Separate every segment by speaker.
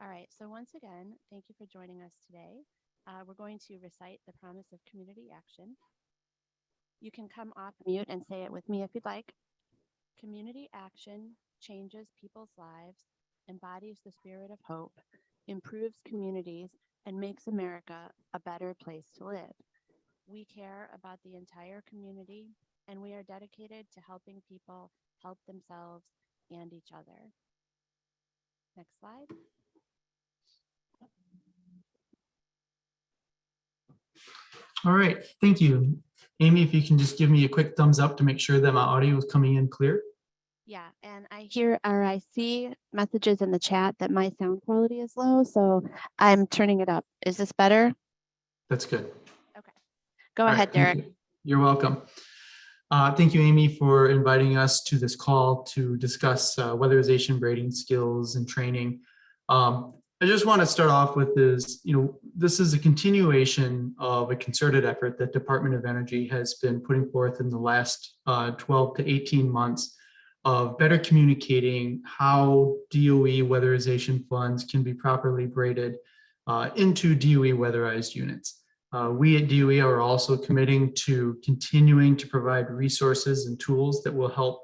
Speaker 1: All right, so once again, thank you for joining us today. We're going to recite the promise of community action. You can come off mute and say it with me if you'd like. Community action changes people's lives, embodies the spirit of hope, improves communities, and makes America a better place to live. We care about the entire community, and we are dedicated to helping people help themselves and each other. Next slide.
Speaker 2: All right, thank you. Amy, if you can just give me a quick thumbs up to make sure that my audio is coming in clear.
Speaker 1: Yeah, and I see messages in the chat that my sound quality is low, so I'm turning it up. Is this better?
Speaker 2: That's good.
Speaker 1: Okay. Go ahead, Derek.
Speaker 2: You're welcome. Thank you, Amy, for inviting us to this call to discuss weatherization braiding skills and training. I just want to start off with this is a continuation of a concerted effort that Department of Energy has been putting forth in the last 12 to 18 months of better communicating how DOE weatherization funds can be properly braided into DOE weatherized units. We at DOE are also committing to continuing to provide resources and tools that will help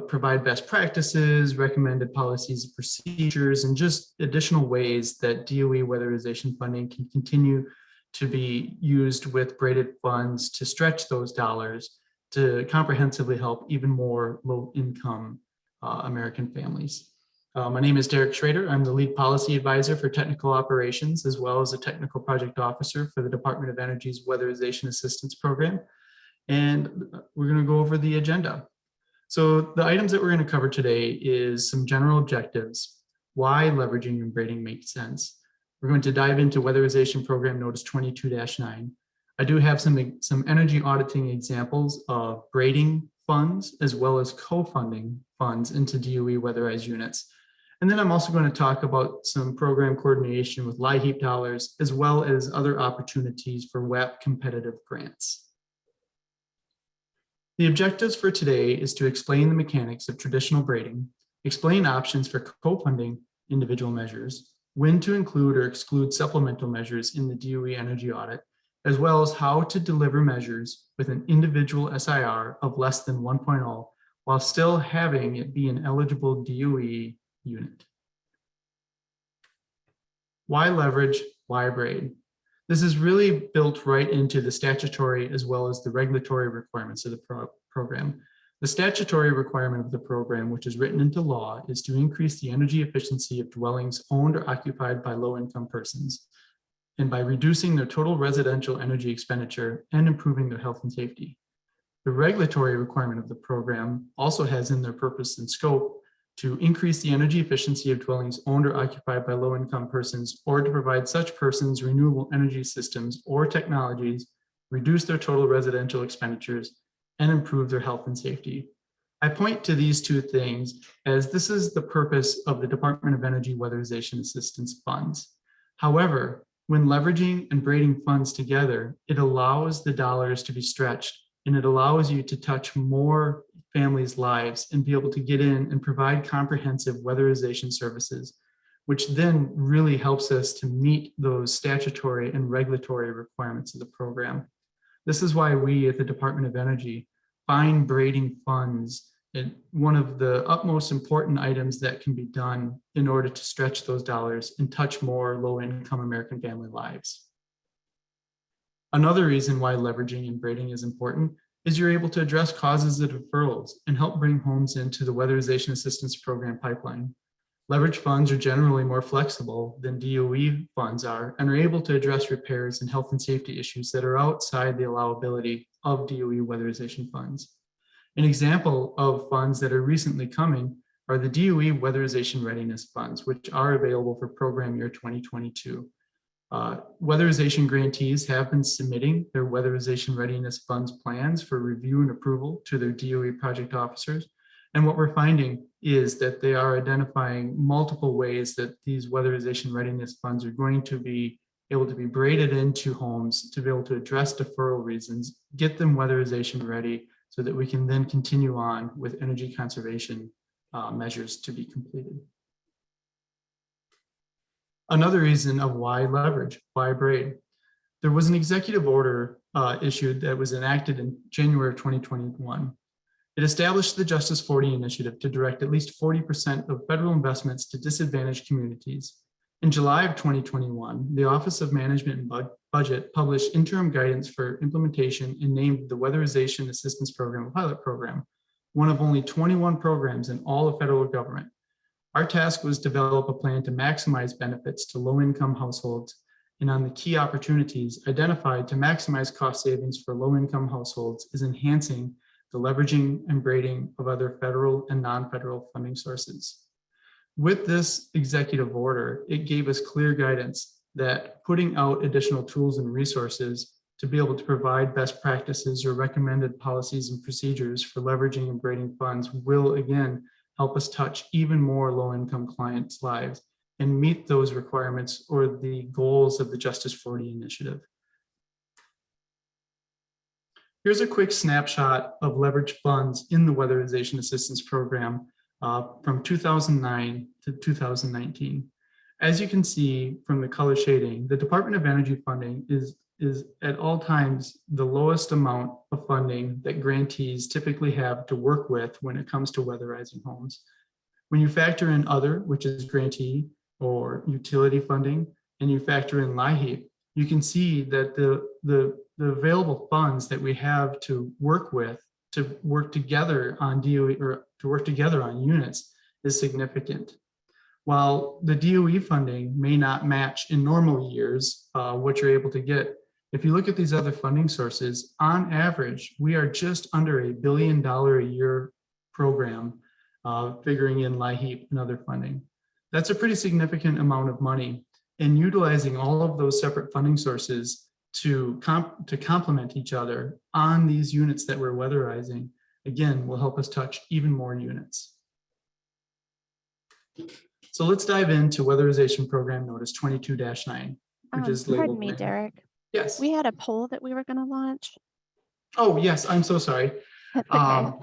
Speaker 2: provide best practices, recommended policies and procedures, and just additional ways that DOE weatherization funding can continue to be used with braided funds to stretch those dollars to comprehensively help even more low-income American families. My name is Derek Schroeder. I'm the lead policy advisor for technical operations, as well as a technical project officer for the Department of Energy's Weatherization Assistance Program. And we're going to go over the agenda. So the items that we're going to cover today is some general objectives, why leveraging and braiding makes sense. We're going to dive into Weatherization Program Notice 22-9. I do have some energy auditing examples of braiding funds as well as co-funding funds into DOE weatherized units. And then I'm also going to talk about some program coordination with LIHEAP dollars, as well as other opportunities for WAP competitive grants. The objectives for today is to explain the mechanics of traditional braiding, explain options for co-funding individual measures, when to include or exclude supplemental measures in the DOE energy audit, as well as how to deliver measures with an individual SIR of less than 1.0 while still having it be an eligible DOE unit. Why leverage? Why braid? This is really built right into the statutory as well as the regulatory requirements of the program. The statutory requirement of the program, which is written into law, is to increase the energy efficiency of dwellings owned or occupied by low-income persons, and by reducing their total residential energy expenditure and improving their health and safety. The regulatory requirement of the program also has in their purpose and scope to increase the energy efficiency of dwellings owned or occupied by low-income persons, or to provide such persons renewable energy systems or technologies, reduce their total residential expenditures, and improve their health and safety. I point to these two things as this is the purpose of the Department of Energy Weatherization Assistance Funds. However, when leveraging and braiding funds together, it allows the dollars to be stretched, and it allows you to touch more families' lives and be able to get in and provide comprehensive weatherization services, which then really helps us to meet those statutory and regulatory requirements of the program. This is why we at the Department of Energy find braiding funds one of the utmost important items that can be done in order to stretch those dollars and touch more low-income American family lives. Another reason why leveraging and braiding is important is you're able to address causes of deferrals and help bring homes into the Weatherization Assistance Program pipeline. Leverage funds are generally more flexible than DOE funds are and are able to address repairs and health and safety issues that are outside the allowability of DOE weatherization funds. An example of funds that are recently coming are the DOE Weatherization Readiness Funds, which are available for program year 2022. Weatherization grantees have been submitting their Weatherization Readiness Funds plans for review and approval to their DOE project officers. And what we're finding is that they are identifying multiple ways that these Weatherization Readiness Funds are going to be able to be braided into homes to be able to address deferral reasons, get them weatherization ready so that we can then continue on with energy conservation measures to be completed. Another reason of why leverage, why braid. There was an executive order issued that was enacted in January of 2021. It established the Justice 40 initiative to direct at least 40% of federal investments to disadvantaged communities. In July of 2021, the Office of Management and Budget published interim guidance for implementation and named the Weatherization Assistance Program a pilot program, one of only 21 programs in all of federal government. Our task was to develop a plan to maximize benefits to low-income households, and on the key opportunities identified to maximize cost savings for low-income households is enhancing the leveraging and braiding of other federal and non-federal funding sources. With this executive order, it gave us clear guidance that putting out additional tools and resources to be able to provide best practices or recommended policies and procedures for leveraging and braiding funds will again help us touch even more low-income clients' lives and meet those requirements or the goals of the Justice 40 initiative. Here's a quick snapshot of leveraged funds in the Weatherization Assistance Program from 2009 to 2019. As you can see from the color shading, the Department of Energy funding is at all times the lowest amount of funding that grantees typically have to work with when it comes to weatherizing homes. When you factor in other, which is grantee or utility funding, and you factor in LIHEAP, you can see that the available funds that we have to work with to work together on DOE or to work together on units is significant. While the DOE funding may not match in normal years what you're able to get, if you look at these other funding sources, on average, we are just under $1 billion a year program, figuring in LIHEAP and other funding. That's a pretty significant amount of money, and utilizing all of those separate funding sources to complement each other on these units that we're weatherizing, again, will help us touch even more units. So let's dive into Weatherization Program Notice 22-9, which is labeled.
Speaker 1: Pardon me, Derek.
Speaker 2: Yes.
Speaker 1: We had a poll that we were going to launch.
Speaker 2: Oh, yes, I'm so sorry.
Speaker 1: That's okay.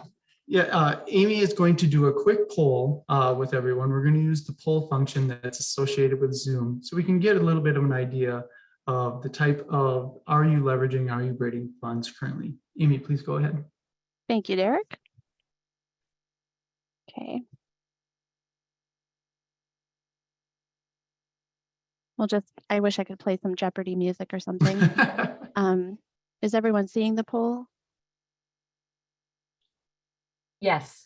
Speaker 2: Amy is going to do a quick poll with everyone. We're going to use the poll function that's associated with Zoom so we can get a little bit of an idea of the type of are you leveraging, are you braiding funds currently. Amy, please go ahead.
Speaker 1: Thank you, Derek. Okay. Well, I wish I could play some Jeopardy music or something. Is everyone seeing the poll?
Speaker 3: Yes.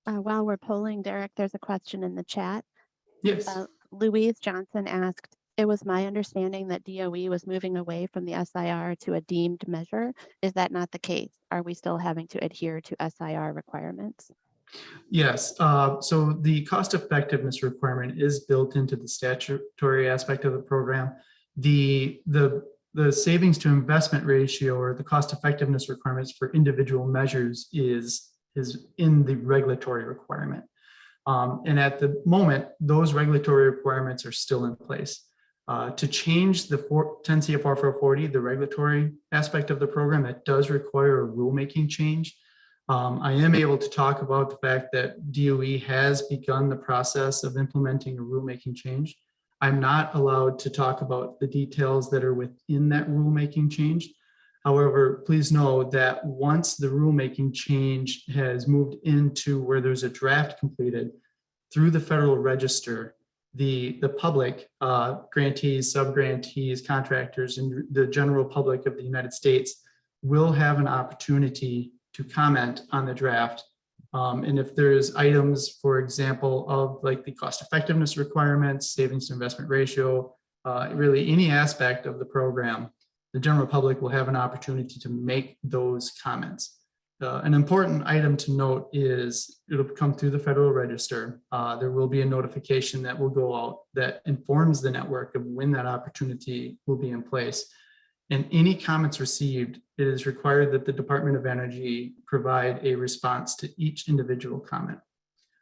Speaker 1: While we're polling, Derek, there's a question in the chat.
Speaker 2: Yes.
Speaker 1: Louise Johnson asked, it was my understanding that DOE was moving away from the SIR to a deemed measure. Is that not the case? Are we still having to adhere to SIR requirements?
Speaker 2: Yes, so the cost effectiveness requirement is built into the statutory aspect of the program. The savings to investment ratio or the cost effectiveness requirements for individual measures is in the regulatory requirement. And at the moment, those regulatory requirements are still in place. To change the 10 CFR 440, the regulatory aspect of the program, that does require a rulemaking change. I am able to talk about the fact that DOE has begun the process of implementing a rulemaking change. I'm not allowed to talk about the details that are within that rulemaking change. However, please know that once the rulemaking change has moved into where there's a draft completed through the Federal Register, the public, grantees, sub-grantees, contractors, and the general public of the United States will have an opportunity to comment on the draft. And if there's items, for example, of like the cost effectiveness requirements, savings to investment ratio, really any aspect of the program, the general public will have an opportunity to make those comments. An important item to note is it'll come through the Federal Register. There will be a notification that will go out that informs the network of when that opportunity will be in place. And any comments received, it is required that the Department of Energy provide a response to each individual comment.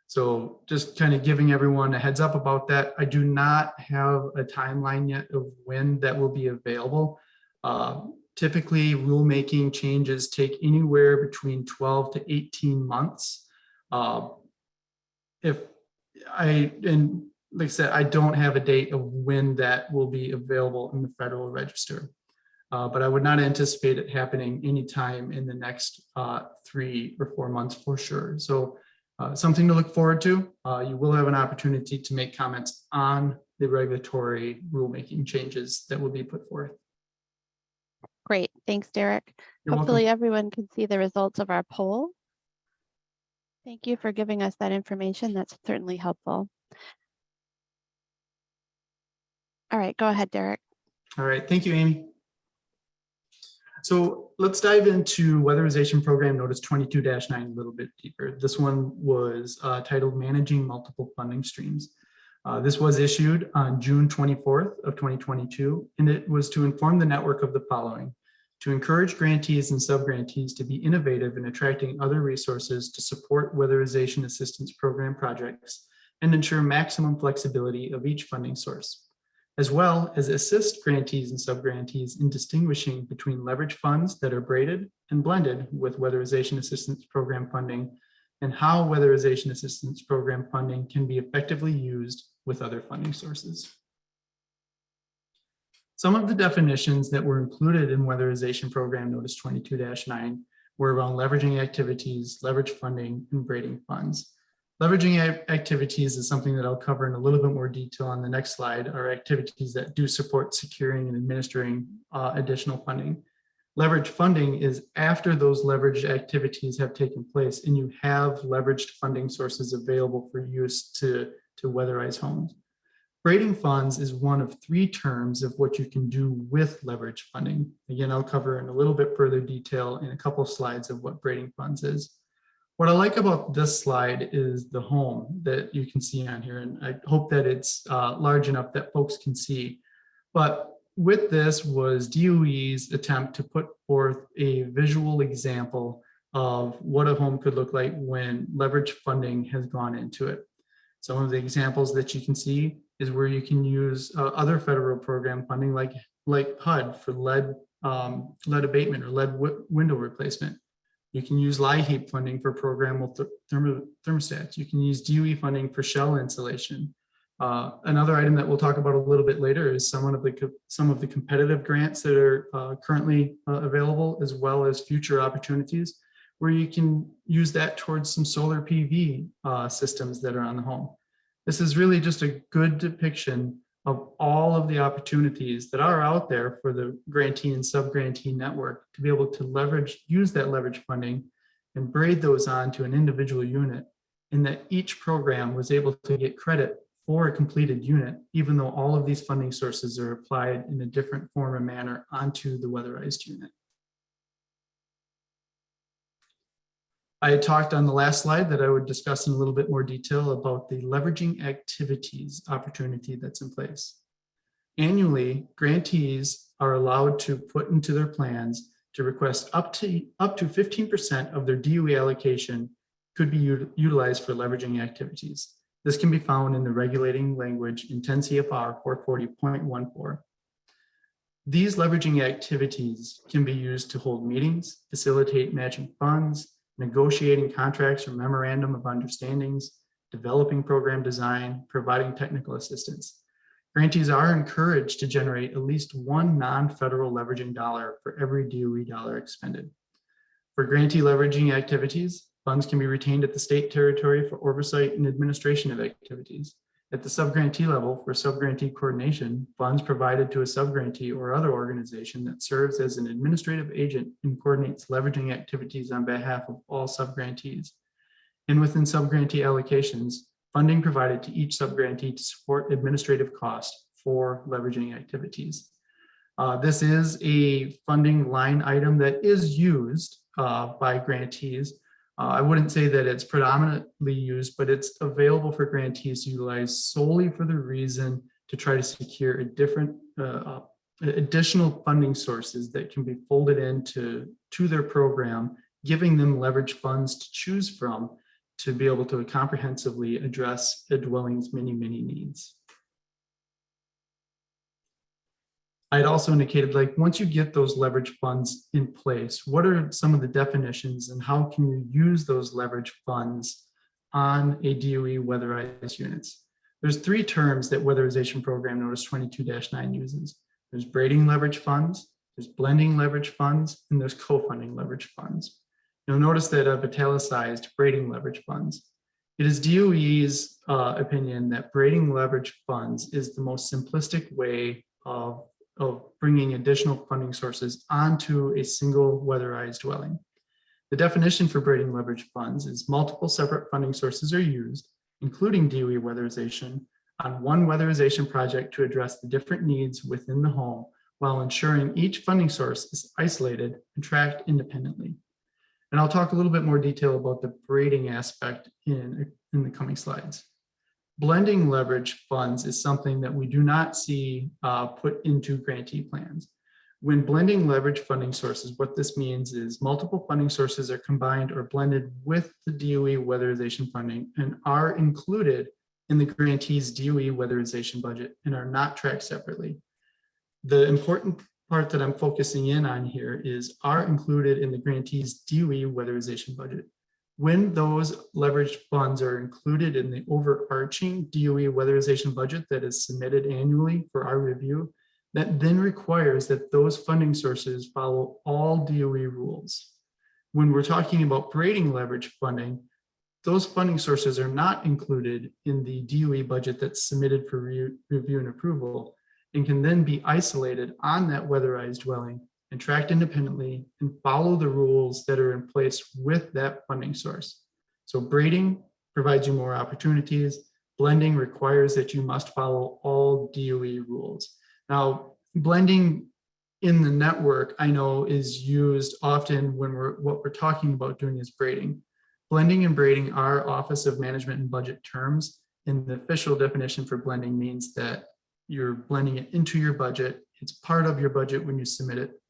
Speaker 2: So just kind of giving everyone a heads up about that. I do not have a timeline yet of when that will be available. Typically, rulemaking changes take anywhere between 12 to 18 months. And like I said, I don't have a date of when that will be available in the Federal Register. But I would not anticipate it happening anytime in the next 3 or 4 months for sure. So something to look forward to. You will have an opportunity to make comments on the regulatory rulemaking changes that will be put forth.
Speaker 1: Great, thanks, Derek.
Speaker 2: You're
Speaker 1: Hopefully
Speaker 2: welcome.
Speaker 1: everyone can see the results of our poll. Thank you for giving us that information. That's certainly helpful. All right, go ahead, Derek.
Speaker 2: All right, thank you, Amy. So let's dive into Weatherization Program Notice 22-9 a little bit deeper. This one was titled Managing Multiple Funding Streams. This was issued on June 24th of 2022, and it was to inform the network of the following: to encourage grantees and sub-grantees to be innovative in attracting other resources to support weatherization assistance program projects and ensure maximum flexibility of each funding source, as well as assist grantees and sub-grantees in distinguishing between leverage funds that are braided and blended with weatherization assistance program funding, and how weatherization assistance program funding can be effectively used with other funding sources. Some of the definitions that were included in Weatherization Program Notice 22-9 were around leveraging activities, leverage funding, and braiding funds. Leveraging activities is something that I'll cover in a little bit more detail on the next slide, are activities that do support securing and administering additional funding. Leverage funding is after those leveraged activities have taken place and you have leveraged funding sources available for use to weatherize homes. Braiding funds is one of 3 terms of what you can do with leverage funding. Again, I'll cover in a little bit further detail in a couple of slides of what braiding funds is. What I like about this slide is the home that you can see on here, and I hope that it's large enough that folks can see. But with this was DOE's attempt to put forth a visual example of what a home could look like when leverage funding has gone into it. Some of the examples that you can see is where you can use other federal program funding like HUD for lead abatement or lead window replacement. You can use LIHEAP funding for programmable thermostats. You can use DOE funding for shell insulation. Another item that we'll talk about a little bit later is some of the competitive grants that are currently available, as well as future opportunities where you can use that towards some solar PV systems that are on the home. This is really just a good depiction of all of the opportunities that are out there for the grantee and sub-grantee network to be able to use that leverage funding and braid those onto an individual unit, and that each program was able to get credit for a completed unit, even though all of these funding sources are applied in a different form or manner onto the weatherized unit. I had talked on the last slide that I would discuss in a little bit more detail about the leveraging activities opportunity that's in place. Annually, grantees are allowed to put into their plans to request up to 15% of their DOE allocation could be utilized for leveraging activities. This can be found in the regulating language in 10 CFR 440.14. These leveraging activities can be used to hold meetings, facilitate matching funds, negotiating contracts or memorandum of understandings, developing program design, providing technical assistance. Grantees are encouraged to generate at least one non-federal leveraging dollar for every DOE dollar expended. For grantee leveraging activities, funds can be retained at the state territory for oversight and administration of activities. At the sub-grantee level, for sub-grantee coordination, funds provided to a sub-grantee or other organization that serves as an administrative agent and coordinates leveraging activities on behalf of all sub-grantees. And within sub-grantee allocations, funding provided to each sub-grantee to support administrative costs for leveraging activities. This is a funding line item that is used by grantees. I wouldn't say that it's predominantly used, but it's available for grantees to utilize solely for the reason to try to secure additional funding sources that can be folded into their program, giving them leverage funds to choose from to be able to comprehensively address a dwelling's many needs. I'd also indicated, like, once you get those leverage funds in place, what are some of the definitions and how can you use those leverage funds on a DOE weatherized units? There's three terms that Weatherization Program Notice 22-9 uses. There's braiding leverage funds, there's blending leverage funds, and there's co-funding leverage funds. You'll notice that I've italicized braiding leverage funds. It is DOE's opinion that braiding leverage funds is the most simplistic way of bringing additional funding sources onto a single weatherized dwelling. The definition for braiding leverage funds is multiple separate funding sources are used, including DOE weatherization, on one weatherization project to address the different needs within the home while ensuring each funding source is isolated and tracked independently. And I'll talk a little bit more detail about the braiding aspect in the coming slides. Blending leverage funds is something that we do not see put into grantee plans. When blending leverage funding sources, what this means is multiple funding sources are combined or blended with the DOE weatherization funding and are included in the grantee's DOE weatherization budget and are not tracked separately. The important part that I'm focusing in on here is are included in the grantee's DOE weatherization budget. When those leveraged funds are included in the overarching DOE weatherization budget that is submitted annually for our review, that then requires that those funding sources follow all DOE rules. When we're talking about braiding leverage funding, those funding sources are not included in the DOE budget that's submitted for review and approval and can then be isolated on that weatherized dwelling and tracked independently and follow the rules that are in place with that funding source. So braiding provides you more opportunities. Blending requires that you must follow all DOE rules. Now, blending in the network, I know, is used often when what we're talking about doing is braiding. Blending and braiding are Office of Management and Budget terms, and the official definition for blending means that you're blending it into your budget. It's part of your budget when you submit it,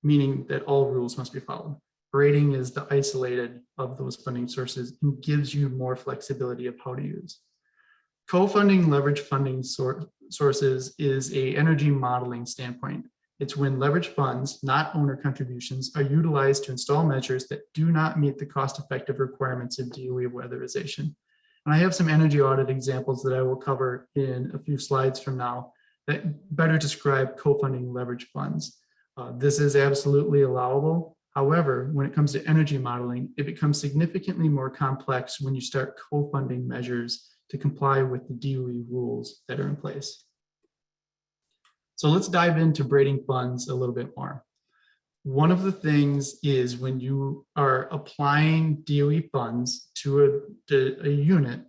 Speaker 2: meaning that all rules must be followed. Braiding is the isolated of those funding sources and gives you more flexibility of how to use. Co-funding leverage funding sources is an energy modeling standpoint. It's when leverage funds, not owner contributions, are utilized to install measures that do not meet the cost-effective requirements of DOE weatherization. And I have some energy audit examples that I will cover in a few slides from now that better describe co-funding leverage funds. This is absolutely allowable. However, when it comes to energy modeling, it becomes significantly more complex when you start co-funding measures to comply with the DOE rules that are in place. So let's dive into braiding funds a little bit more. One of the things is when you are applying DOE funds to a unit,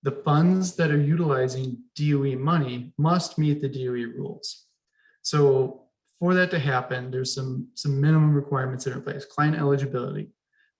Speaker 2: the funds that are utilizing DOE money must meet the DOE rules. So for that to happen, there's some minimum requirements that are in place. Client eligibility.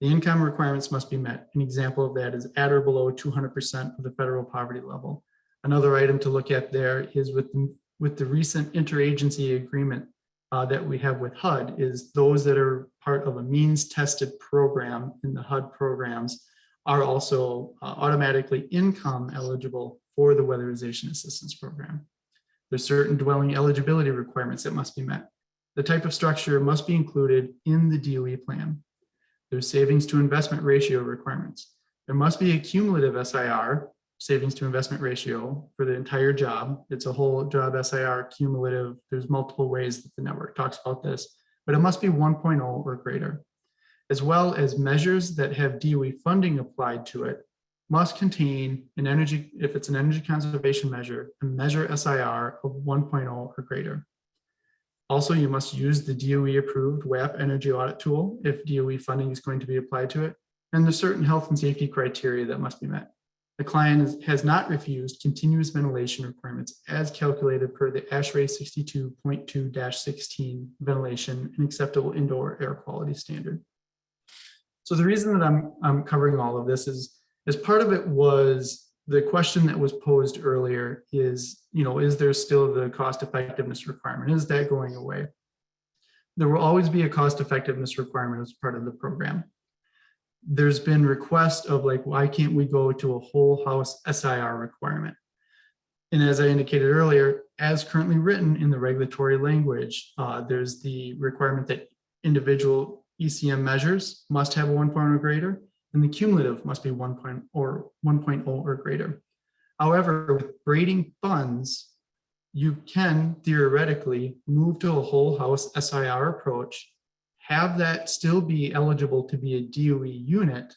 Speaker 2: The income requirements must be met. An example of that is at or below 200% of the federal poverty level. Another item to look at there is with the recent interagency agreement that we have with HUD is those that are part of a means tested program in the HUD programs are also automatically income eligible for the weatherization assistance program. There's certain dwelling eligibility requirements that must be met. The type of structure must be included in the DOE plan. There's savings to investment ratio requirements. There must be a cumulative SIR, savings to investment ratio, for the entire job. It's a whole job SIR cumulative. There's multiple ways that the network talks about this, but it must be 1.0 or greater, as well as measures that have DOE funding applied to it must contain an energy, if it's an energy conservation measure, a measure SIR of 1.0 or greater. Also, you must use the DOE approved WAP energy audit tool if DOE funding is going to be applied to it. And there's certain health and safety criteria that must be met. The client has not refused continuous ventilation requirements as calculated per the ASHRAE 62.2-16 ventilation and acceptable indoor air quality standard. So the reason that I'm covering all of this is, as part of it was the question that was posed earlier is, is there still the cost effectiveness requirement? Is that going away? There will always be a cost effectiveness requirement as part of the program. There's been requests of like, why can't we go to a whole house SIR requirement? And as I indicated earlier, as currently written in the regulatory language, there's the requirement that individual ECM measures must have a 1.0 or greater, and the cumulative must be 1.0 or greater. However, with braiding funds, you can theoretically move to a whole house SIR approach, have that still be eligible to be a DOE unit,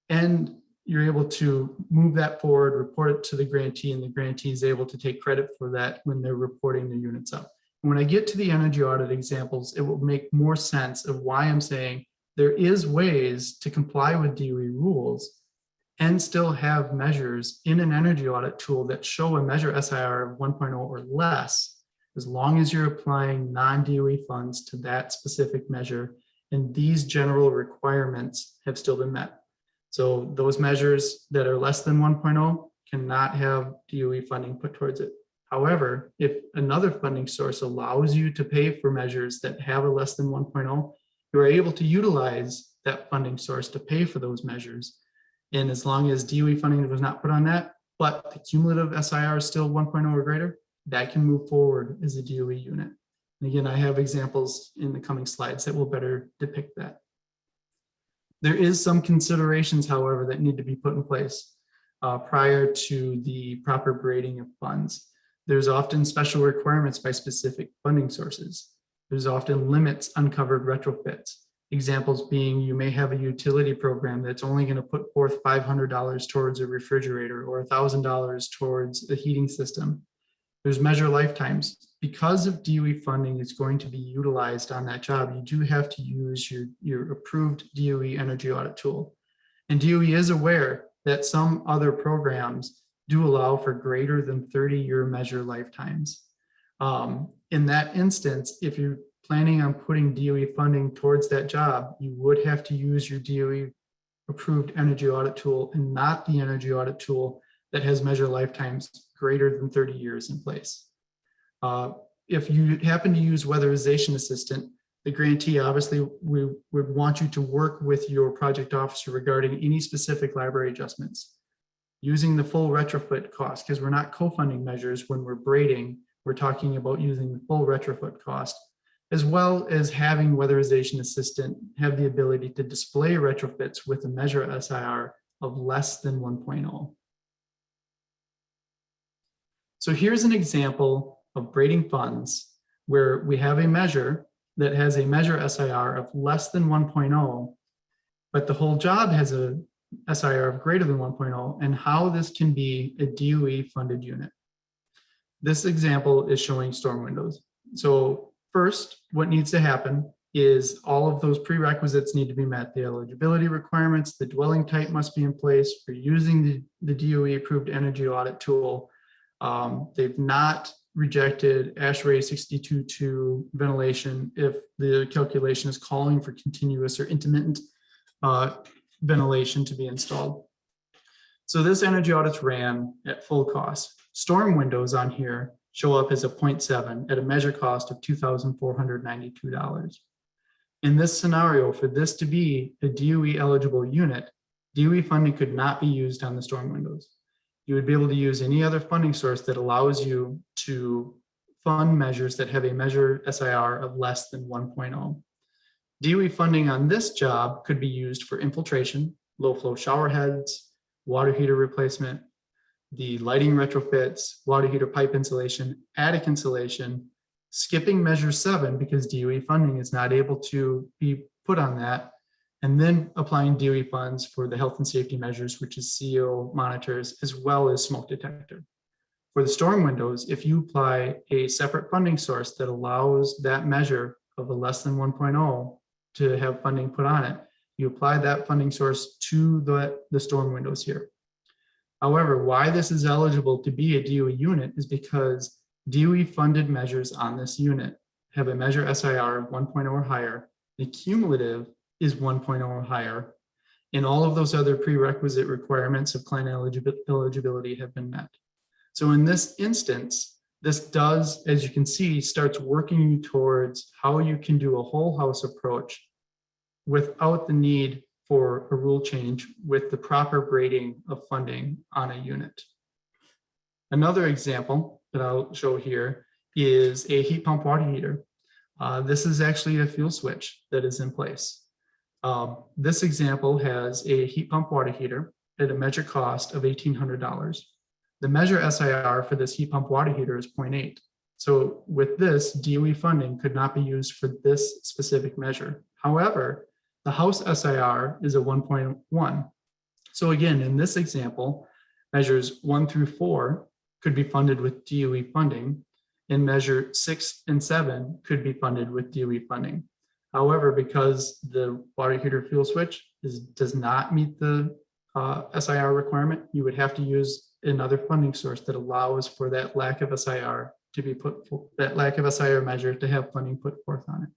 Speaker 2: and you're able to move that forward, report it to the grantee, and the grantee is able to take credit for that when they're reporting the units up. When I get to the energy audit examples, it will make more sense of why I'm saying there is ways to comply with DOE rules and still have measures in an energy audit tool that show a measure SIR of 1.0 or less, as long as you're applying non-DOE funds to that specific measure, and these general requirements have still been met. So those measures that are less than 1.0 cannot have DOE funding put towards it. However, if another funding source allows you to pay for measures that have a less than 1.0, you are able to utilize that funding source to pay for those measures. And as long as DOE funding was not put on that, but the cumulative SIR is still 1.0 or greater, that can move forward as a DOE unit. And again, I have examples in the coming slides that will better depict that. There is some considerations, however, that need to be put in place prior to the proper braiding of funds. There's often special requirements by specific funding sources. There's often limits on covered retrofits. Examples being, you may have a utility program that's only going to put forth $500 towards a refrigerator or $1,000 towards a heating system. There's measure lifetimes. Because of DOE funding is going to be utilized on that job, you do have to use your approved DOE energy audit tool. And DOE is aware that some other programs do allow for greater than 30-year measure lifetimes. In that instance, if you're planning on putting DOE funding towards that job, you would have to use your DOE approved energy audit tool and not the energy audit tool that has measure lifetimes greater than 30 years in place. If you happen to use Weatherization Assistant, the grantee obviously would want you to work with your project officer regarding any specific library adjustments. Using the full retrofit cost, because we're not co-funding measures when we're braiding, we're talking about using the full retrofit cost, as well as having Weatherization Assistant have the ability to display retrofits with a measure SIR of less than 1.0. So here's an example of braiding funds where we have a measure that has a measure SIR of less than 1.0, but the whole job has a SIR of greater than 1.0, and how this can be a DOE funded unit. This example is showing storm windows. So first, what needs to happen is all of those prerequisites need to be met. The eligibility requirements, the dwelling type must be in place for using the DOE approved energy audit tool. They've not rejected ASHRAE 62.2 ventilation if the calculation is calling for continuous or intermittent ventilation to be installed. So this energy audit's ran at full cost. Storm windows on here show up as a 0.7 at a measure cost of $2,492. In this scenario, for this to be a DOE eligible unit, DOE funding could not be used on the storm windows. You would be able to use any other funding source that allows you to fund measures that have a measure SIR of less than 1.0. DOE funding on this job could be used for infiltration, low flow shower heads, water heater replacement, the lighting retrofits, water heater pipe insulation, attic insulation, skipping measure 7 because DOE funding is not able to be put on that, and then applying DOE funds for the health and safety measures, which is CO monitors, as well as smoke detector. For the storm windows, if you apply a separate funding source that allows that measure of a less than 1.0 to have funding put on it, you apply that funding source to the storm windows here. However, why this is eligible to be a DOE unit is because DOE funded measures on this unit have a measure SIR of 1.0 or higher. The cumulative is 1.0 or higher, and all of those other prerequisite requirements of client eligibility have been met. So in this instance, this does, as you can see, starts working you towards how you can do a whole house approach without the need for a rule change with the proper grading of funding on a unit. Another example that I'll show here is a heat pump water heater. This is actually a fuel switch that is in place. This example has a heat pump water heater at a measured cost of $1,800. The measure SIR for this heat pump water heater is 0.8. So with this, DOE funding could not be used for this specific measure. However, the house SIR is a 1.1. So again, in this example, measures 1 through 4 could be funded with DOE funding, and measure 6 and 7 could be funded with DOE funding. However, because the water heater fuel switch does not meet the SIR requirement, you would have to use another funding source that allows for that lack of SIR to be that lack of SIR measure to have funding put forth on it.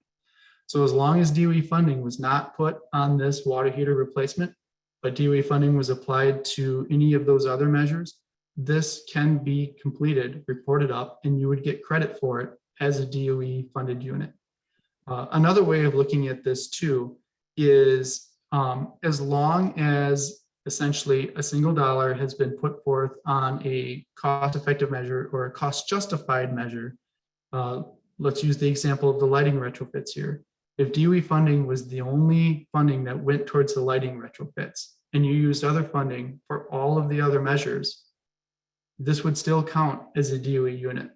Speaker 2: So as long as DOE funding was not put on this water heater replacement, but DOE funding was applied to any of those other measures, this can be completed, reported up, and you would get credit for it as a DOE funded unit. Another way of looking at this too is as long as essentially a single dollar has been put forth on a cost-effective measure or a cost-justified measure. Let's use the example of the lighting retrofits here. If DOE funding was the only funding that went towards the lighting retrofits, and you used other funding for all of the other measures, this would still count as a DOE unit.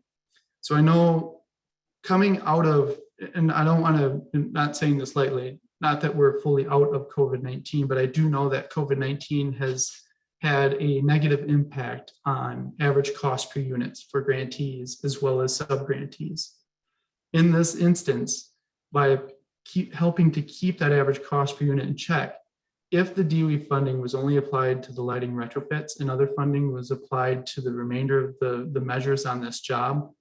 Speaker 2: So I know coming out of, and I don't want to, not saying this lightly, not that we're fully out of COVID-19, but I do know that COVID-19 has had a negative impact on average cost per units for grantees as well as sub-grantees. In this instance, by helping to keep that average cost per unit in check, if the DOE funding was only applied to the lighting retrofits and other funding was applied to the remainder of the measures on this job,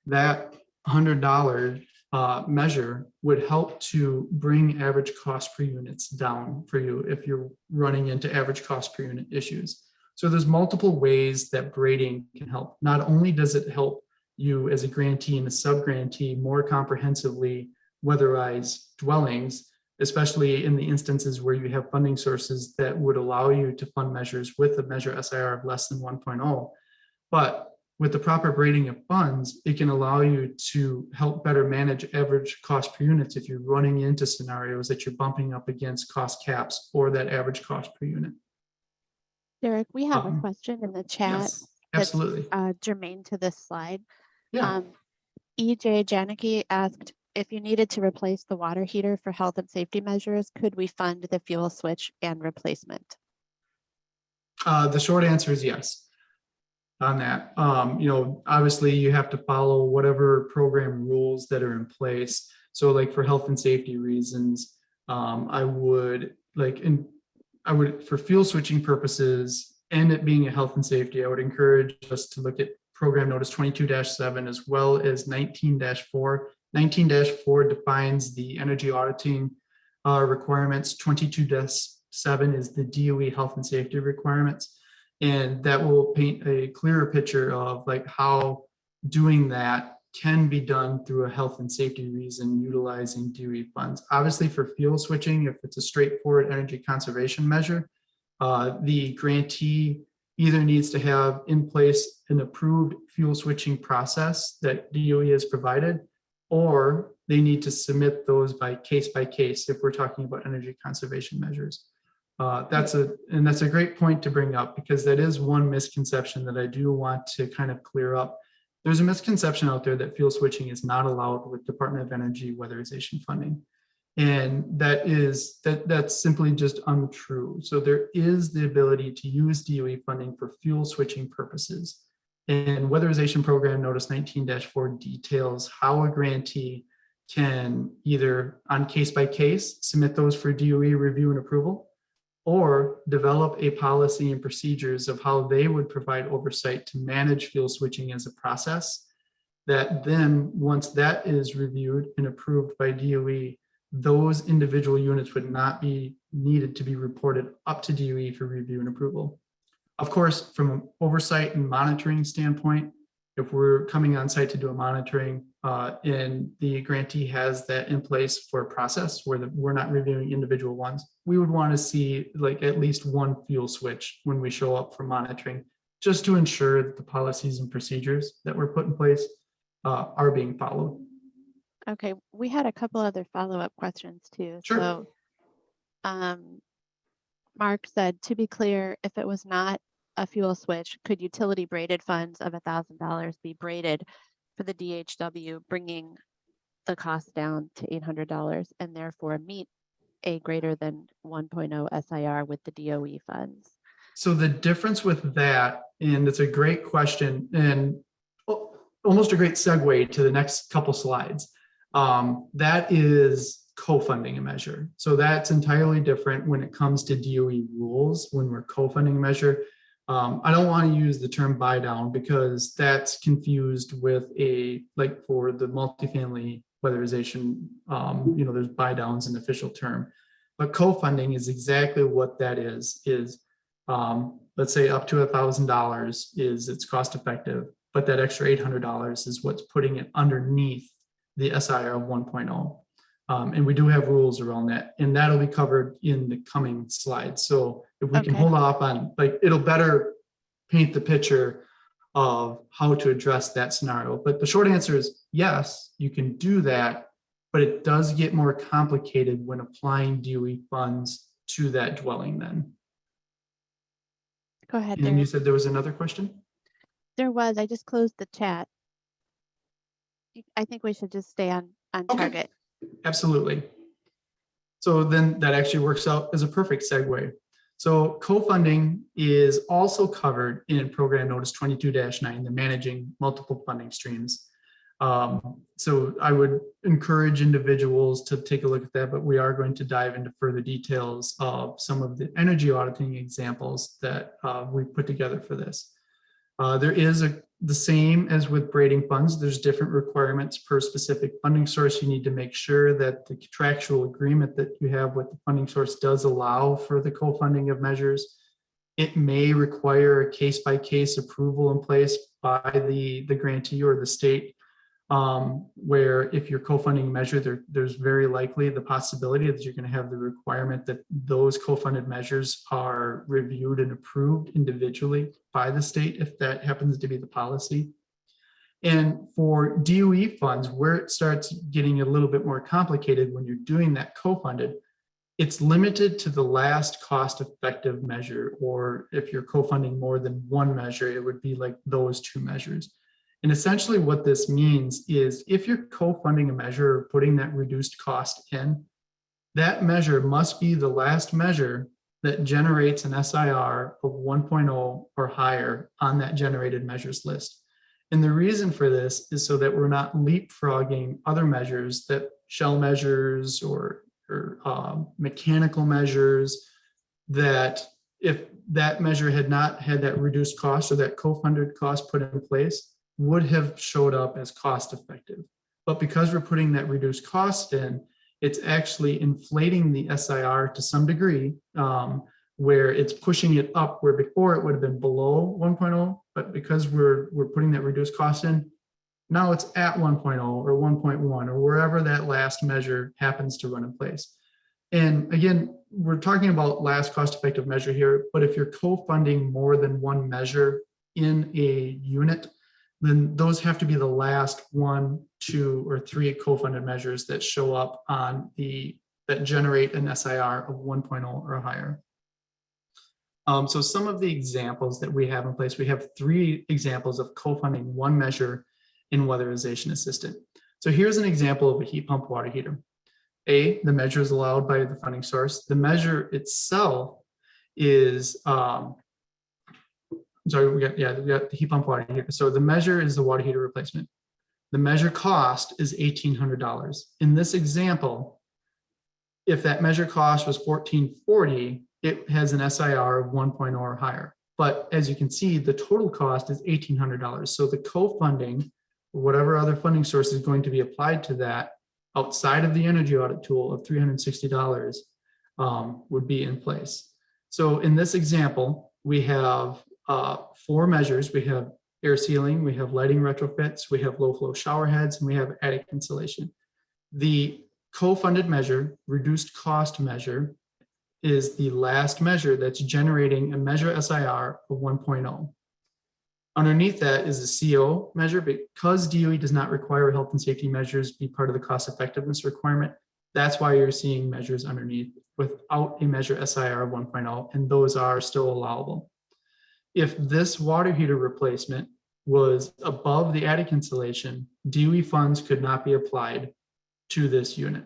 Speaker 2: that $100 measure would help to bring average cost per units down for you if you're running into average cost per unit issues. So there's multiple ways that braiding can help. Not only does it help you as a grantee and a sub-grantee more comprehensively weatherize dwellings, especially in the instances where you have funding sources that would allow you to fund measures with a measure SIR of less than 1.0, but with the proper braiding of funds, it can allow you to help better manage average cost per units if you're running into scenarios that you're bumping up against cost caps or that average cost per unit.
Speaker 1: Derek, we have a question in the chat.
Speaker 2: Yes, absolutely.
Speaker 1: That's germane to this slide.
Speaker 2: Yeah.
Speaker 1: EJ Janicki asked, if you needed to replace the water heater for health and safety measures, could we fund the fuel switch and replacement?
Speaker 2: The short answer is yes on that. Obviously you have to follow whatever program rules that are in place. So like for health and safety reasons, I would for fuel switching purposes and it being a health and safety, I would encourage us to look at program notice 22-7 as well as 19-4. 19-4 defines the energy auditing requirements. 22-7 is the DOE health and safety requirements. And that will paint a clearer picture of like how doing that can be done through a health and safety reason utilizing DOE funds. Obviously for fuel switching, if it's a straightforward energy conservation measure, the grantee either needs to have in place an approved fuel switching process that DOE has provided, or they need to submit those by case if we're talking about energy conservation measures. That's a great point to bring up because that is one misconception that I do want to kind of clear up. There's a misconception out there that fuel switching is not allowed with Department of Energy weatherization funding. And that's simply just untrue. So there is the ability to use DOE funding for fuel switching purposes. And Weatherization Program Notice 19-4 details how a grantee can either on case by case submit those for DOE review and approval, or develop a policy and procedures of how they would provide oversight to manage fuel switching as a process that then once that is reviewed and approved by DOE, those individual units would not be needed to be reported up to DOE for review and approval. Of course, from an oversight and monitoring standpoint, if we're coming on site to do a monitoring and the grantee has that in place for a process where we're not reviewing individual ones, we would want to see like at least one fuel switch when we show up for monitoring, just to ensure that the policies and procedures that were put in place are being followed.
Speaker 1: Okay, we had a couple other follow-up questions too.
Speaker 2: Sure.
Speaker 1: So Mark said, to be clear, if it was not a fuel switch, could utility braided funds of $1,000 be braided for the DHW, bringing the cost down to $800 and therefore meet a greater than 1.0 SIR with the DOE funds?
Speaker 2: So the difference with that, and it's a great question and almost a great segue to the next couple slides, that is co-funding a measure. So that's entirely different when it comes to DOE rules when we're co-funding a measure. I don't want to use the term buy down because that's confused with like for the multifamily weatherization, there's buy downs an official term, but co-funding is exactly what that is let's say up to $1,000 is it's cost effective, but that extra $800 is what's putting it underneath the SIR of 1.0. And we do have rules around that, and that'll be covered in the coming slides. So if we can hold off on, like, it'll better paint the picture of how to address that scenario. But the short answer is yes, you can do that, but it does get more complicated when applying DOE funds to that dwelling then.
Speaker 1: Go ahead.
Speaker 2: And then you said there was another question?
Speaker 1: There was. I just closed the chat. I think we should just stay on target.
Speaker 2: Absolutely. So then that actually works out as a perfect segue. So co-funding is also covered in Program Notice 22-9, the managing multiple funding streams. So I would encourage individuals to take a look at that, but we are going to dive into further details of some of the energy auditing examples that we put together for this. There is the same as with braiding funds. There's different requirements per specific funding source. You need to make sure that the contractual agreement that you have with the funding source does allow for the co-funding of measures. It may require a case-by-case approval in place by the grantee or the state, where if you're co-funding a measure, there's very likely the possibility that you're going to have the requirement that those co-funded measures are reviewed and approved individually by the state, if that happens to be the policy. And for DOE funds, where it starts getting a little bit more complicated when you're doing that co-funded, it's limited to the last cost-effective measure, or if you're co-funding more than one measure, it would be like those two measures. And essentially what this means is if you're co-funding a measure or putting that reduced cost in, that measure must be the last measure that generates an SIR of 1.0 or higher on that generated measures list. And the reason for this is so that we're not leapfrogging other measures, that shell measures or mechanical measures, that if that measure had not had that reduced cost or that co-funded cost put in place, would have showed up as cost effective. But because we're putting that reduced cost in, it's actually inflating the SIR to some degree, where it's pushing it up where before it would have been below 1.0, but because we're putting that reduced cost in, now it's at 1.0 or 1.1 or wherever that last measure happens to run in place. And again, we're talking about last cost effective measure here, but if you're co-funding more than one measure in a unit, then those have to be the last 1, 2, or 3 co-funded measures that show up on that generate an SIR of 1.0 or higher. So some of the examples that we have in place, we have 3 examples of co-funding one measure in Weatherization Assistant. So here's an example of a heat pump water heater. The measure is allowed by the funding source. The measure itself is, we got the heat pump water heater. So the measure is the water heater replacement. The measure cost is $1,800. In this example, if that measure cost was $1,440, it has an SIR of 1.0 or higher. But as you can see, the total cost is $1,800. So the co-funding, or whatever other funding source is going to be applied to that, outside of the energy audit tool of $360 would be in place. So in this example, we have 4 measures. We have air sealing, we have lighting retrofits, we have low flow shower heads, and we have attic insulation. The co-funded measure, reduced cost measure, is the last measure that's generating a measure SIR of 1.0. Underneath that is a CO measure. Because DOE does not require health and safety measures be part of the cost effectiveness requirement, that's why you're seeing measures underneath without a measure SIR of 1.0, and those are still allowable. If this water heater replacement was above the attic insulation, DOE funds could not be applied to this unit.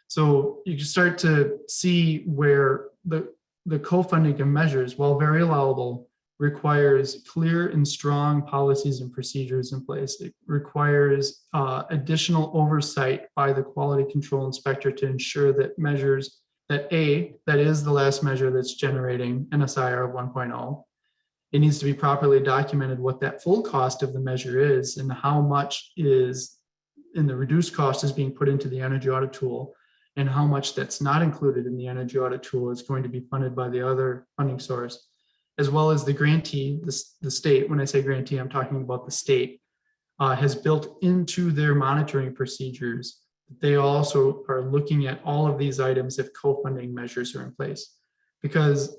Speaker 2: So you can start to see where the co-funding of measures, while very allowable, requires clear and strong policies and procedures in place. It requires additional oversight by the quality control inspector to ensure that measures that that is the last measure that's generating an SIR of 1.0. It needs to be properly documented what that full cost of the measure is and how much is in the reduced cost is being put into the energy audit tool, and how much that's not included in the energy audit tool is going to be funded by the other funding source, as well as the grantee, the state. When I say grantee, I'm talking about the state, has built into their monitoring procedures. They also are looking at all of these items if co-funding measures are in place, because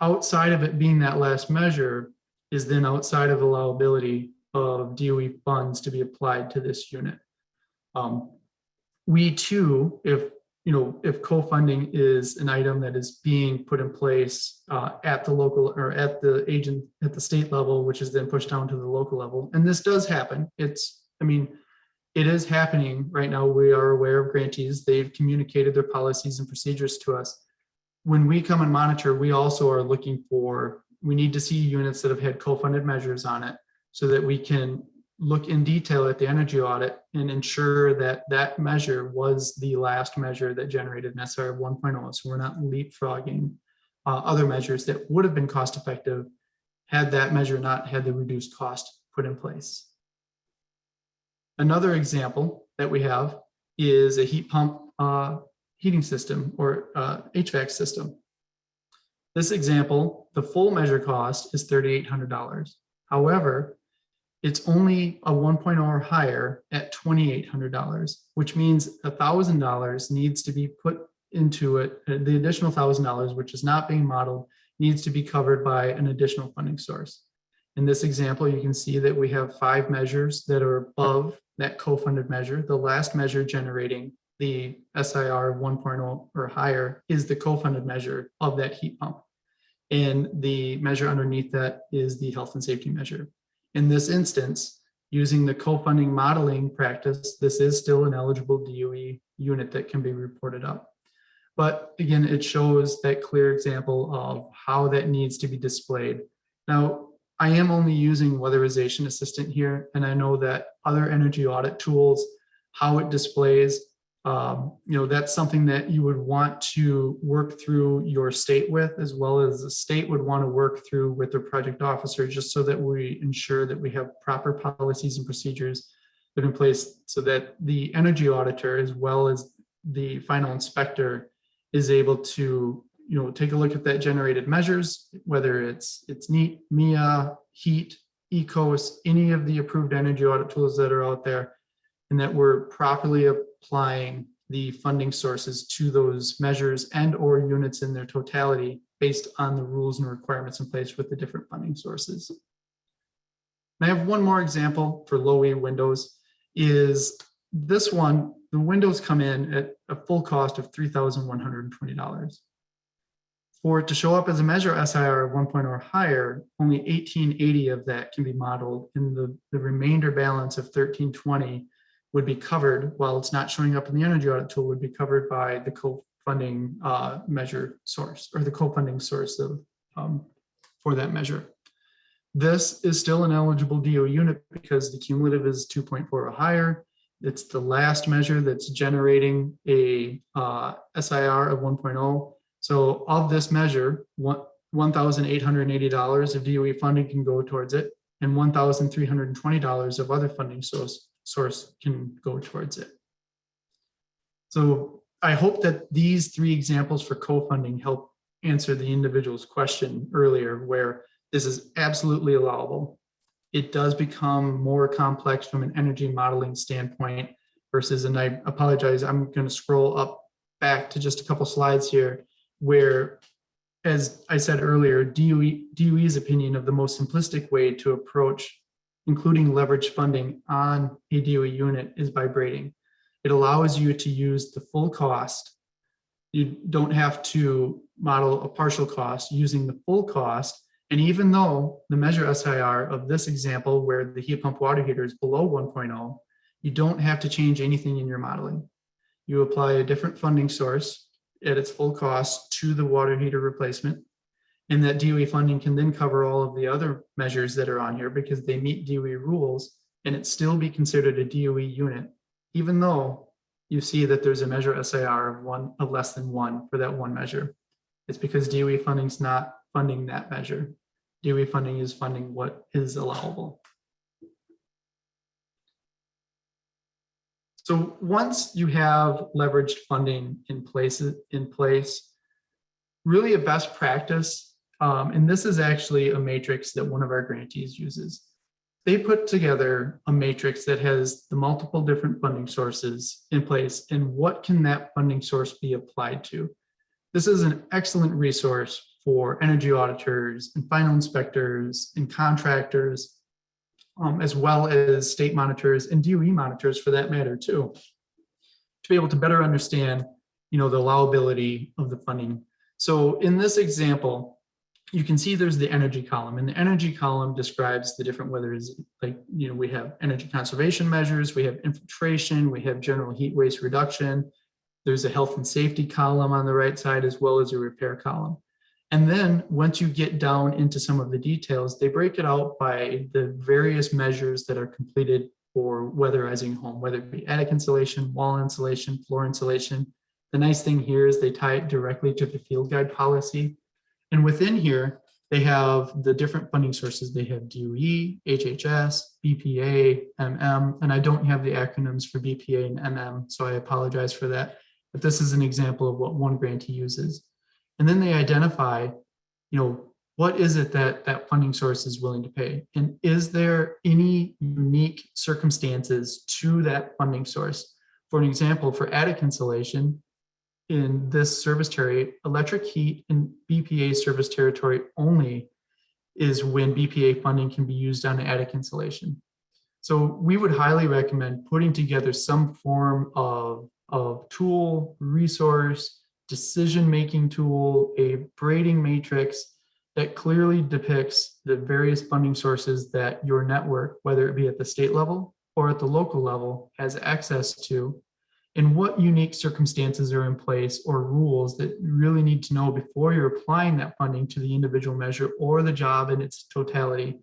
Speaker 2: outside of it being that last measure is then outside of allowability of DOE funds to be applied to this unit. We too, if co-funding is an item that is being put in place at the local or at the state level, which is then pushed down to the local level, and this does happen. It is happening right now. We are aware of grantees. They've communicated their policies and procedures to us. When we come and monitor, we also are looking for, we need to see units that have had co-funded measures on it so that we can look in detail at the energy audit and ensure that that measure was the last measure that generated an SIR of 1.0. So we're not leapfrogging other measures that would have been cost effective had that measure not had the reduced cost put in place. Another example that we have is a heat pump heating system or HVAC system. This example, the full measure cost is $3,800. However, it's only a 1.0 or higher at $2,800, which means $1,000 needs to be put into it. The additional $1,000, which is not being modeled, needs to be covered by an additional funding source. In this example, you can see that we have 5 measures that are above that co-funded measure. The last measure generating the SIR 1.0 or higher is the co-funded measure of that heat pump. And the measure underneath that is the health and safety measure. In this instance, using the co-funding modeling practice, this is still an eligible DOE unit that can be reported up. But again, it shows that clear example of how that needs to be displayed. Now, I am only using Weatherization Assistant here, and I know that other energy audit tools, how it displays, that's something that you would want to work through your state with, as well as the state would want to work through with their project officer, just so that we ensure that we have proper policies and procedures put in place so that the energy auditor, as well as the final inspector, is able to take a look at that generated measures, whether it's NEAT, MIA, HEAT, ECOS, any of the approved energy audit tools that are out there, and that we're properly applying the funding sources to those measures and or units in their totality based on the rules and requirements in place with the different funding sources. And I have one more example for low E windows. Is this one, the windows come in at a full cost of $3,120. For it to show up as a measure SIR 1.0 or higher, only 1,880 of that can be modeled, and the remainder balance of 1,320 would be covered, while it's not showing up in the energy audit tool, would be covered by the co-funding measure source, or the co-funding source of, for that measure. This is still an eligible DOE unit because the cumulative is 2.4 or higher. It's the last measure that's generating a SIR of 1.0. So of this measure, $1,880 of DOE funding can go towards it, and $1,320 of other funding source can go towards it. So I hope that these three examples for co-funding help answer the individual's question earlier, where this is absolutely allowable. It does become more complex from an energy modeling standpoint versus, and I apologize, I'm going to scroll up back to just a couple slides here, where, as I said earlier, DOE's opinion of the most simplistic way to approach including leverage funding on a DOE unit is by braiding. It allows you to use the full cost. You don't have to model a partial cost using the full cost. And even though the measure SIR of this example, where the heat pump water heater is below 1.0, you don't have to change anything in your modeling. You apply a different funding source at its full cost to the water heater replacement. And that DOE funding can then cover all of the other measures that are on here because they meet DOE rules, and it still be considered a DOE unit, even though you see that there's a measure SIR of less than 1 for that one measure. It's because DOE funding's not funding that measure. DOE funding is funding what is allowable. So once you have leveraged funding in place, really a best practice, and this is actually a matrix that one of our grantees uses. They put together a matrix that has the multiple different funding sources in place and what can that funding source be applied to. This is an excellent resource for energy auditors and final inspectors and contractors, as well as state monitors and DOE monitors for that matter too, to be able to better understand, the allowability of the funding. So in this example, you can see there's the energy column, and the energy column describes the different, whether it's like, we have energy conservation measures, we have infiltration, we have general heat waste reduction. There's a health and safety column on the right side, as well as a repair column. And then once you get down into some of the details, they break it out by the various measures that are completed for weatherizing a home, whether it be attic insulation, wall insulation, floor insulation. The nice thing here is they tie it directly to the field guide policy. And within here, they have the different funding sources. They have DOE, HHS, BPA, MM, and I don't have the acronyms for BPA and MM, so I apologize for that. But this is an example of what one grantee uses. And then they identify, what is it that that funding source is willing to pay? And is there any unique circumstances to that funding source? For an example, for attic insulation, in this service territory, electric heat in BPA service territory only is when BPA funding can be used on attic insulation. So we would highly recommend putting together some form of tool, resource, decision-making tool, a braiding matrix that clearly depicts the various funding sources that your network, whether it be at the state level or at the local level, has access to, and what unique circumstances are in place or rules that you really need to know before you're applying that funding to the individual measure or the job in its totality,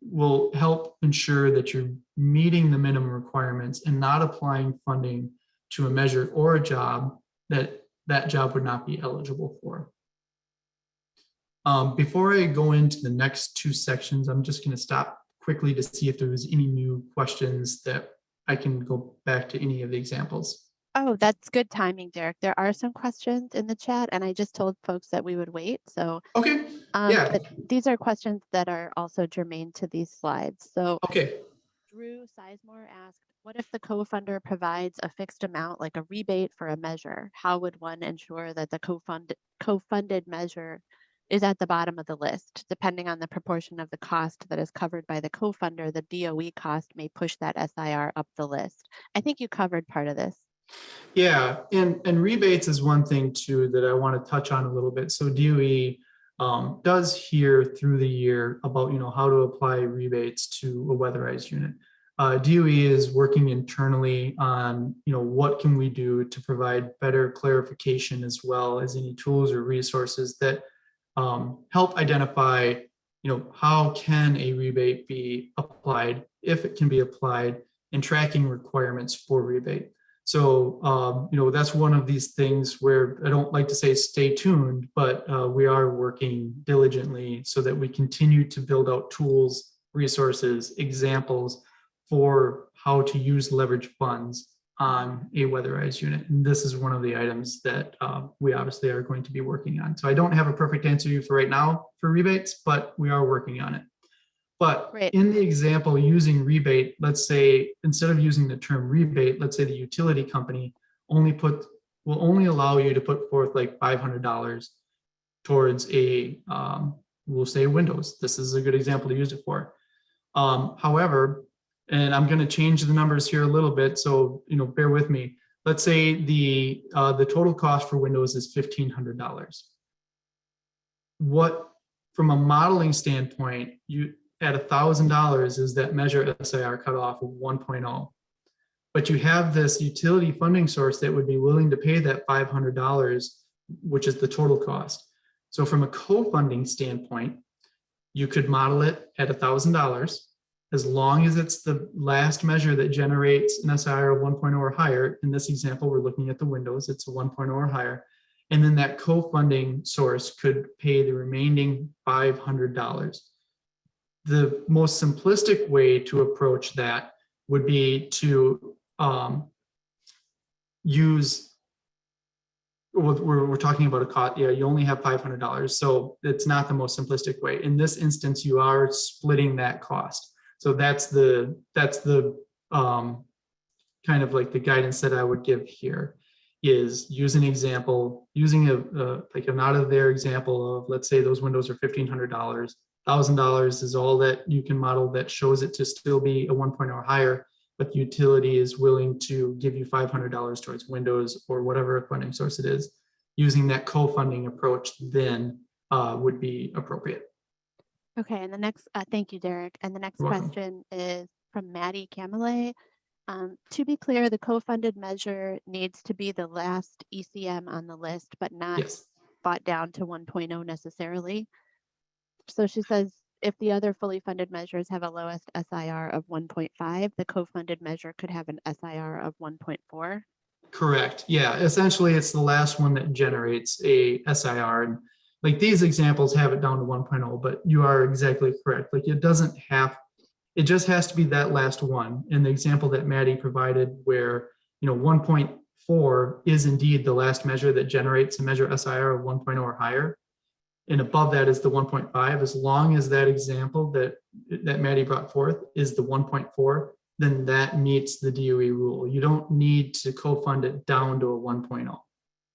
Speaker 2: will help ensure that you're meeting the minimum requirements and not applying funding to a measure or a job that job would not be eligible for. Before I go into the next two sections, I'm just going to stop quickly to see if there was any new questions that I can go back to any of the examples.
Speaker 1: Oh, that's good timing, Derek. There are some questions in the chat, and I just told folks that we would wait. So,
Speaker 2: okay, yeah.
Speaker 1: But these are questions that are also germane to these slides. So,
Speaker 2: okay.
Speaker 1: Drew Sizemore asked, what if the co-funder provides a fixed amount, like a rebate for a measure? How would one ensure that the co-funded measure is at the bottom of the list? Depending on the proportion of the cost that is covered by the co-funder, the DOE cost may push that SIR up the list. I think you covered part of this.
Speaker 2: Yeah, and rebates is one thing too that I want to touch on a little bit. So DOE does hear through the year about how to apply rebates to a weatherized unit. DOE is working internally on what can we do to provide better clarification, as well as any tools or resources that help identify how can a rebate be applied, if it can be applied, and tracking requirements for rebate. So that's one of these things where I don't like to say stay tuned, but we are working diligently so that we continue to build out tools, resources, examples for how to use leverage funds on a weatherized unit. And this is one of the items that we obviously are going to be working on. So I don't have a perfect answer for right now for rebates, but we are working on it. But
Speaker 1: Great.
Speaker 2: in the example using rebate, let's say instead of using the term rebate, let's say the utility company will only allow you to put forth like $500 towards we'll say Windows. This is a good example to use it for. However, and I'm going to change the numbers here a little bit, so bear with me. Let's say the total cost for Windows is $1,500. What, from a modeling standpoint, you at $1,000 is that measure SIR cutoff of 1.0. But you have this utility funding source that would be willing to pay that $500, which is the total cost. So from a co-funding standpoint, you could model it at $1,000 as long as it's the last measure that generates an SIR of 1.0 or higher. In this example, we're looking at the Windows, it's a 1.0 or higher. And then that co-funding source could pay the remaining $500. The most simplistic way to approach that would be to we're talking about a cost, you only have $500, so it's not the most simplistic way. In this instance, you are splitting that cost. So that's the kind of like the guidance that I would give here is use an example, using like an out of their example of, let's say those windows are $1,500. $1,000 is all that you can model that shows it to still be a 1.0 or higher, but the utility is willing to give you $500 towards Windows or whatever funding source it is. Using that co-funding approach then would be appropriate.
Speaker 1: Okay, and the next, thank you, Derek. And the next question is from Maddie Camillet. To be clear, the co-funded measure needs to be the last ECM on the list, but not brought down to 1.0 necessarily. So she says, if the other fully funded measures have a lowest SIR of 1.5, the co-funded measure could have an SIR of 1.4.
Speaker 2: Correct. Yeah, essentially it's the last one that generates a SIR. And like these examples have it down to 1.0, but you are exactly correct. Like it just has to be that last one. In the example that Maddie provided where 1.4 is indeed the last measure that generates a measure SIR of 1.0 or higher. And above that is the 1.5. As long as that example that Maddie brought forth is the 1.4, then that meets the DOE rule. You don't need to co-fund it down to a 1.0.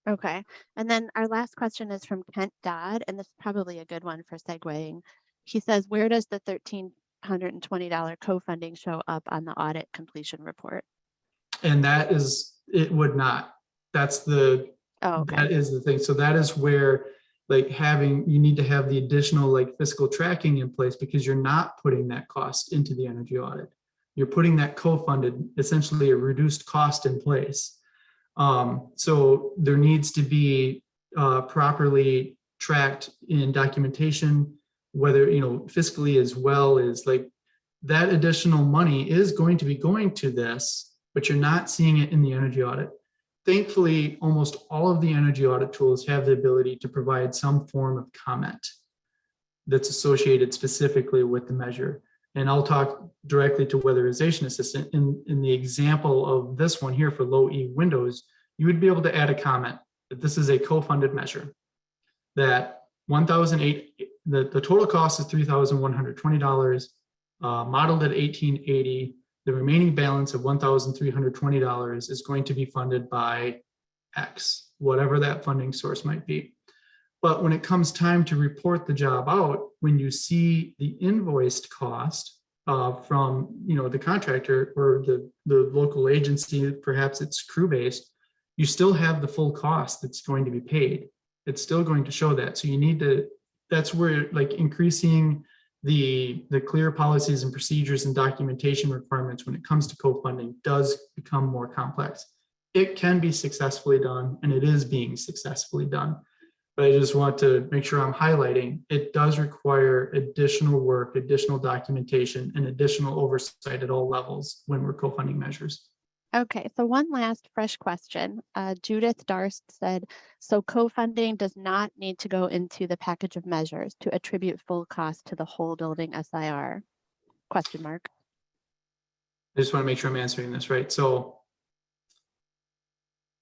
Speaker 1: Okay. And then our last question is from Kent Dodd, and this is probably a good one for segueing. He says, where does the $1,320 co-funding show up on the audit completion report?
Speaker 2: And that is, it would not. That's the, that is the thing. So that is where like you need to have the additional like fiscal tracking in place because you're not putting that cost into the energy audit. You're putting that co-funded, essentially a reduced cost in place. So there needs to be properly tracked in documentation, whether, fiscally as well as like that additional money is going to be going to this, but you're not seeing it in the energy audit. Thankfully, almost all of the energy audit tools have the ability to provide some form of comment that's associated specifically with the measure. And I'll talk directly to Weatherization Assistant. In the example of this one here for low E windows, you would be able to add a comment that this is a co-funded measure, that the total cost is $3,120, modeled at 1880. The remaining balance of $1,320 is going to be funded by X, whatever that funding source might be. But when it comes time to report the job out, when you see the invoiced cost from the contractor or the local agency, perhaps it's crew-based, you still have the full cost that's going to be paid. It's still going to show that. So you need to, that's where like increasing the clear policies and procedures and documentation requirements when it comes to co-funding does become more complex. It can be successfully done, and it is being successfully done. But I just want to make sure I'm highlighting, it does require additional work, additional documentation, and additional oversight at all levels when we're co-funding measures.
Speaker 1: Okay, so one last fresh question. Judith Darst said, so co-funding does not need to go into the package of measures to attribute full cost to the whole building SIR? Question mark.
Speaker 2: I just want to make sure I'm answering this right. So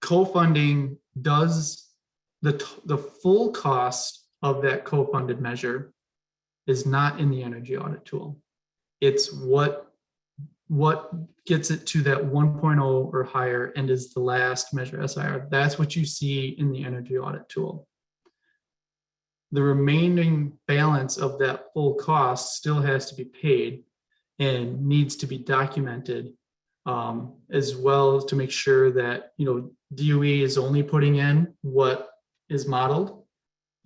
Speaker 2: co-funding does the full cost of that co-funded measure is not in the energy audit tool. It's what gets it to that 1.0 or higher and is the last measure SIR. That's what you see in the energy audit tool. The remaining balance of that full cost still has to be paid and needs to be documented, as well as to make sure that, you know, DOE is only putting in what is modeled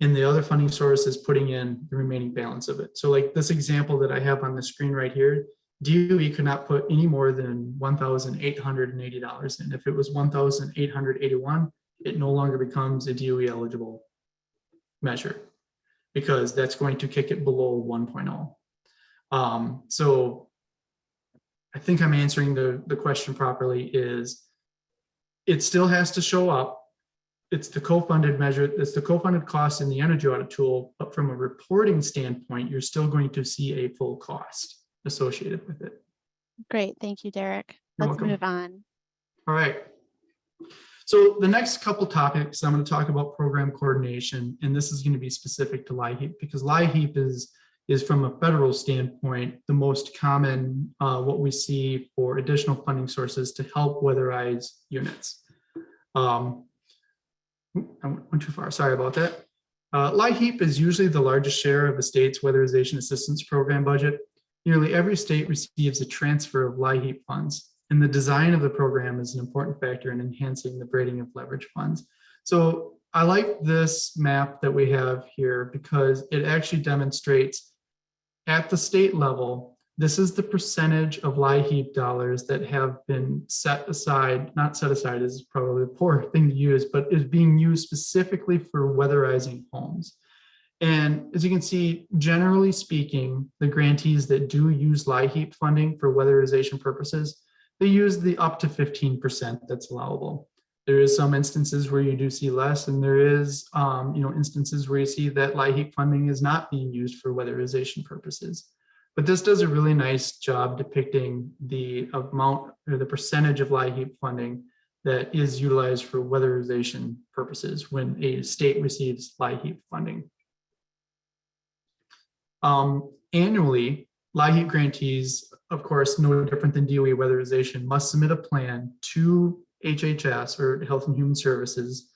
Speaker 2: and the other funding source is putting in the remaining balance of it. So like this example that I have on the screen right here, DOE could not put any more than $1,880 in. If it was $1,881, it no longer becomes a DOE eligible measure because that's going to kick it below 1.0. So I think I'm answering the question properly. Is it still has to show up. It's the co-funded measure, it's the co-funded cost in the energy audit tool, but from a reporting standpoint, you're still going to see a full cost associated with it.
Speaker 1: Great, thank you, Derek.
Speaker 2: You're
Speaker 1: Let's
Speaker 2: welcome.
Speaker 1: move on.
Speaker 2: All right. So the next couple topics, I'm going to talk about program coordination, and this is going to be specific to LIHEAP because LIHEAP is from a federal standpoint, the most common, what we see for additional funding sources to help weatherize units. I went too far, sorry about that. LIHEAP is usually the largest share of a state's weatherization assistance program budget. Nearly every state receives a transfer of LIHEAP funds, and the design of the program is an important factor in enhancing the braiding of leverage funds. So I like this map that we have here because it actually demonstrates at the state level, this is the percentage of LIHEAP dollars that have been set aside, not set aside is probably a poor thing to use, but is being used specifically for weatherizing homes. And as you can see, generally speaking, the grantees that do use LIHEAP funding for weatherization purposes, they use the up to 15% that's allowable. There is some instances where you do see less, and there is instances where you see that LIHEAP funding is not being used for weatherization purposes. But this does a really nice job depicting the amount or the percentage of LIHEAP funding that is utilized for weatherization purposes when a state receives LIHEAP funding. Annually, LIHEAP grantees, of course, no different than DOE weatherization, must submit a plan to HHS or Health and Human Services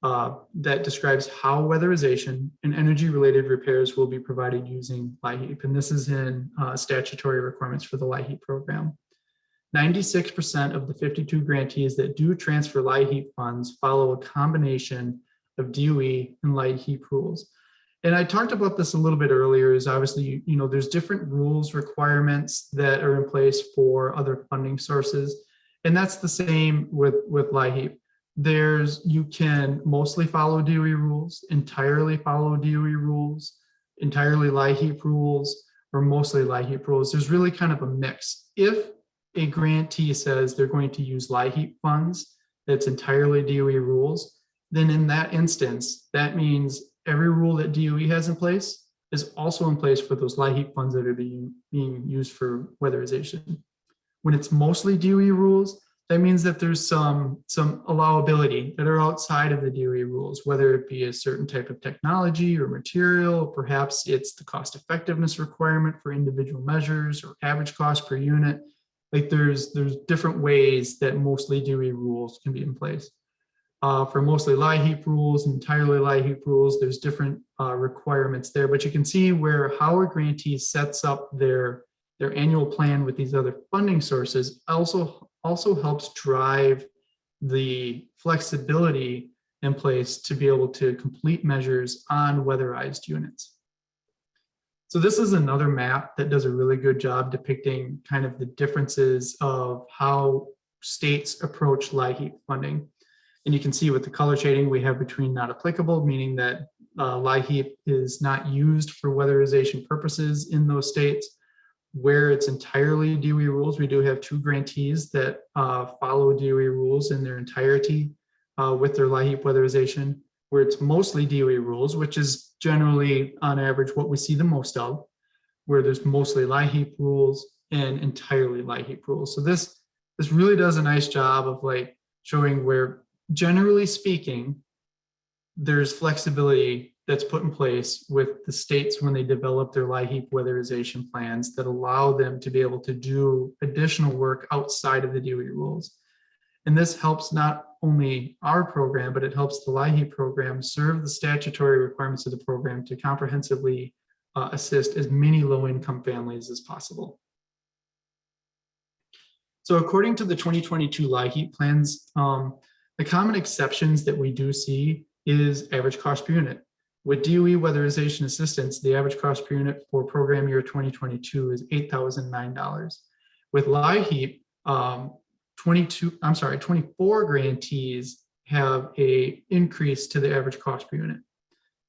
Speaker 2: that describes how weatherization and energy-related repairs will be provided using LIHEAP. And this is in statutory requirements for the LIHEAP program. 96% of the 52 grantees that do transfer LIHEAP funds follow a combination of DOE and LIHEAP rules. And I talked about this a little bit earlier, is obviously, there's different rules, requirements that are in place for other funding sources. And that's the same with LIHEAP. You can mostly follow DOE rules, entirely follow DOE rules, entirely LIHEAP rules, or mostly LIHEAP rules. There's really kind of a mix. If a grantee says they're going to use LIHEAP funds that's entirely DOE rules, then in that instance, that means every rule that DOE has in place is also in place for those LIHEAP funds that are being used for weatherization. When it's mostly DOE rules, that means that there's some allowability that are outside of the DOE rules, whether it be a certain type of technology or material, or perhaps it's the cost effectiveness requirement for individual measures or average cost per unit. Like there's different ways that mostly DOE rules can be in place. For mostly LIHEAP rules, entirely LIHEAP rules, there's different requirements there, but you can see how a grantee sets up their annual plan with these other funding sources also helps drive the flexibility in place to be able to complete measures on weatherized units. So this is another map that does a really good job depicting kind of the differences of how states approach LIHEAP funding. And you can see with the color shading we have between not applicable, meaning that LIHEAP is not used for weatherization purposes in those states. Where it's entirely DOE rules, we do have 2 grantees that follow DOE rules in their entirety with their LIHEAP weatherization. Where it's mostly DOE rules, which is generally on average what we see the most of, where there's mostly LIHEAP rules and entirely LIHEAP rules. So this really does a nice job of like showing where generally speaking, there's flexibility that's put in place with the states when they develop their LIHEAP weatherization plans that allow them to be able to do additional work outside of the DOE rules. And this helps not only our program, but it helps the LIHEAP program serve the statutory requirements of the program to comprehensively assist as many low-income families as possible. So according to the 2022 LIHEAP plans, the common exceptions that we do see is average cost per unit. With DOE weatherization assistance, the average cost per unit for program year 2022 is $8,009. With LIHEAP, 24 grantees have a increase to the average cost per unit.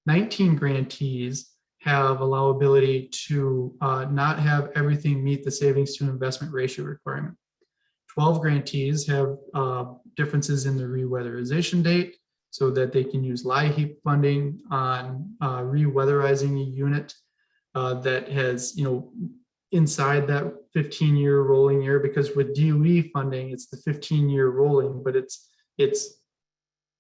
Speaker 2: 19 grantees have allowability to not have everything meet the savings to investment ratio requirement. 12 grantees have differences in the re-weatherization date so that they can use LIHEAP funding on re-weatherizing a unit that has, inside that 15-year rolling year, because with DOE funding, it's the 15-year rolling, but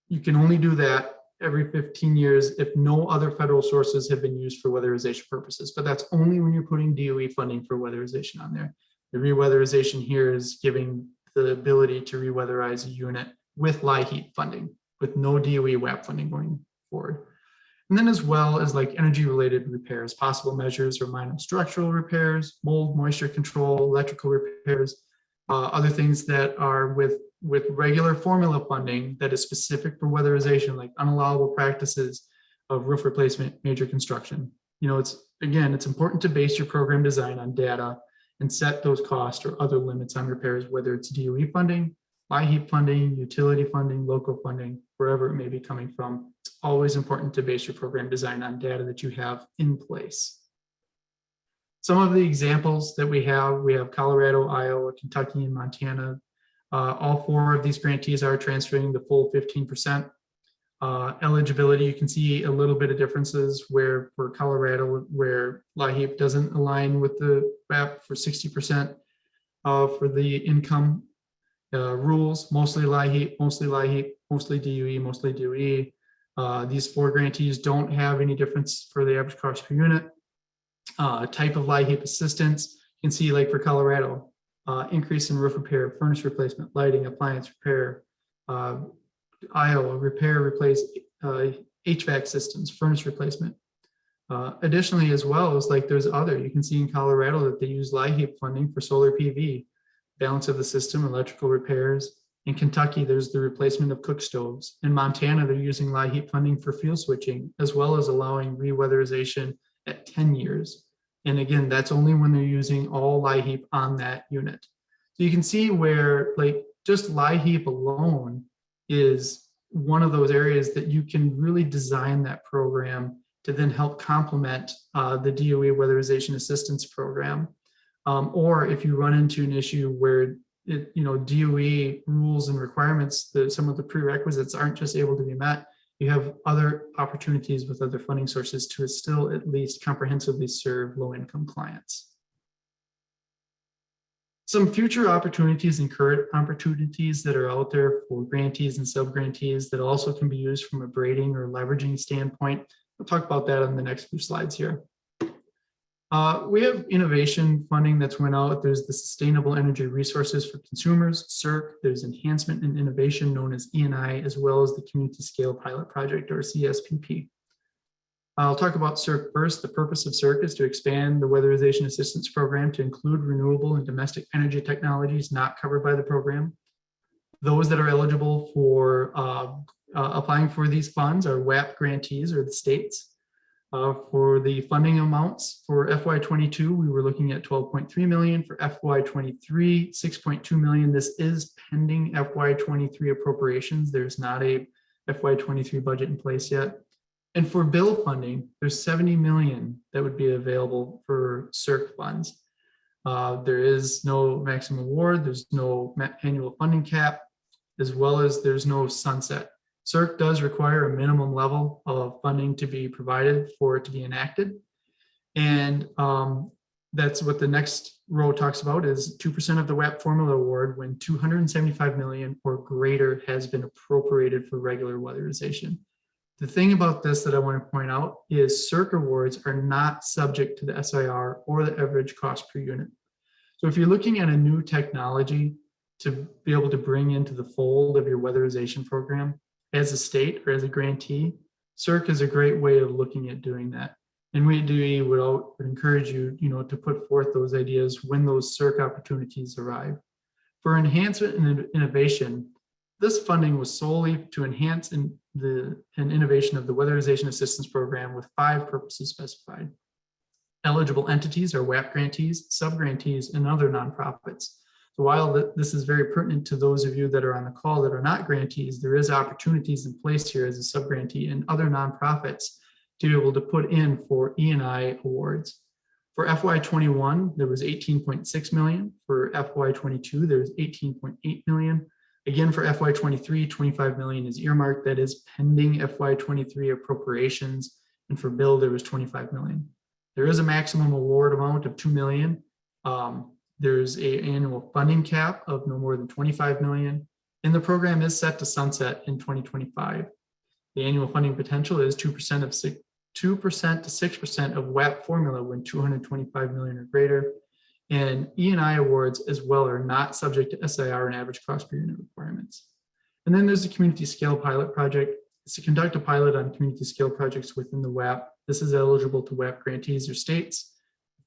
Speaker 2: you can only do that every 15 years if no other federal sources have been used for weatherization purposes. But that's only when you're putting DOE funding for weatherization on there. The re-weatherization here is giving the ability to re-weatherize a unit with LIHEAP funding, with no DOE WAP funding going forward. And then as well as like energy-related repairs, possible measures or minor structural repairs, mold, moisture control, electrical repairs, other things that are with regular formula funding that is specific for weatherization, like unallowable practices of roof replacement, major construction. It's important to base your program design on data and set those costs or other limits on repairs, whether it's DOE funding, LIHEAP funding, utility funding, local funding, wherever it may be coming from. It's always important to base your program design on data that you have in place. Some of the examples that we have Colorado, Iowa, Kentucky, and Montana. All 4 of these grantees are transferring the full 15%. Eligibility, you can see a little bit of differences where for Colorado, where LIHEAP doesn't align with the WAP for 60% for the income rules, mostly LIHEAP, mostly DOE, mostly DOE. These 4 grantees don't have any difference for the average cost per unit. Type of LIHEAP assistance, you can see like for Colorado, increase in roof repair, furnace replacement, lighting, appliance repair. Iowa, repair, replace HVAC systems, furnace replacement. Additionally, as well as like there's you can see in Colorado that they use LIHEAP funding for solar PV, balance of the system, electrical repairs. In Kentucky, there's the replacement of cook stoves. In Montana, they're using LIHEAP funding for fuel switching, as well as allowing re-weatherization at 10 years. And again, that's only when they're using all LIHEAP on that unit. So you can see where like just LIHEAP alone is one of those areas that you can really design that program to then help complement the DOE weatherization assistance program. Or if you run into an issue where DOE rules and requirements, some of the prerequisites aren't just able to be met, you have other opportunities with other funding sources to still at least comprehensively serve low-income clients. Some future opportunities and current opportunities that are out there for grantees and sub-grantees that also can be used from a braiding or leveraging standpoint. We'll talk about that on the next few slides here. We have innovation funding that's went out. There's the Sustainable Energy Resources for Consumers, CERC. There's Enhancement and Innovation known as E&I, as well as the Community Scale Pilot Project or CSPP. I'll talk about CERC first. The purpose of CERC is to expand the Weatherization Assistance Program to include renewable and domestic energy technologies not covered by the program. Those that are eligible for applying for these funds are WAP grantees or the states. For the funding amounts for FY22, we were looking at 12.3 million. For FY23, 6.2 million. This is pending FY23 appropriations. There's not a FY23 budget in place yet. And for bill funding, there's 70 million that would be available for CERC funds. There is no maximum award, there's no annual funding cap, as well as there's no sunset. CERC does require a minimum level of funding to be provided for it to be enacted. And That's what the next row talks about, is 2% of the WAP formula award when 275 million or greater has been appropriated for regular weatherization. The thing about this that I want to point out is CERC awards are not subject to the SIR or the average cost per unit. So if you're looking at a new technology to be able to bring into the fold of your weatherization program as a state or as a grantee, CERC is a great way of looking at doing that. And we at DOE would encourage you, to put forth those ideas when those CERC opportunities arrive. For enhancement and innovation, this funding was solely to enhance the innovation of the Weatherization Assistance Program with 5 purposes specified. Eligible entities are WAP grantees, sub-grantees, and other nonprofits. So while this is very pertinent to those of you that are on the call that are not grantees, there is opportunities in place here as a sub-grantee and other nonprofits to be able to put in for E&I awards. For FY21, there was 18.6 million. For FY22, there was 18.8 million. Again, for FY23, 25 million is earmarked. That is pending FY23 appropriations. And for bill, there was 25 million. There is a maximum award amount of 2 million. There's an annual funding cap of no more than 25 million. And the program is set to sunset in 2025. The annual funding potential is 2% to 6% of WAP formula when 225 million or greater. And E&I awards as well are not subject to SIR and average cost per unit requirements. And then there's the community scale pilot project. It's to conduct a pilot on community scale projects within the WAP. This is eligible to WAP grantees or states.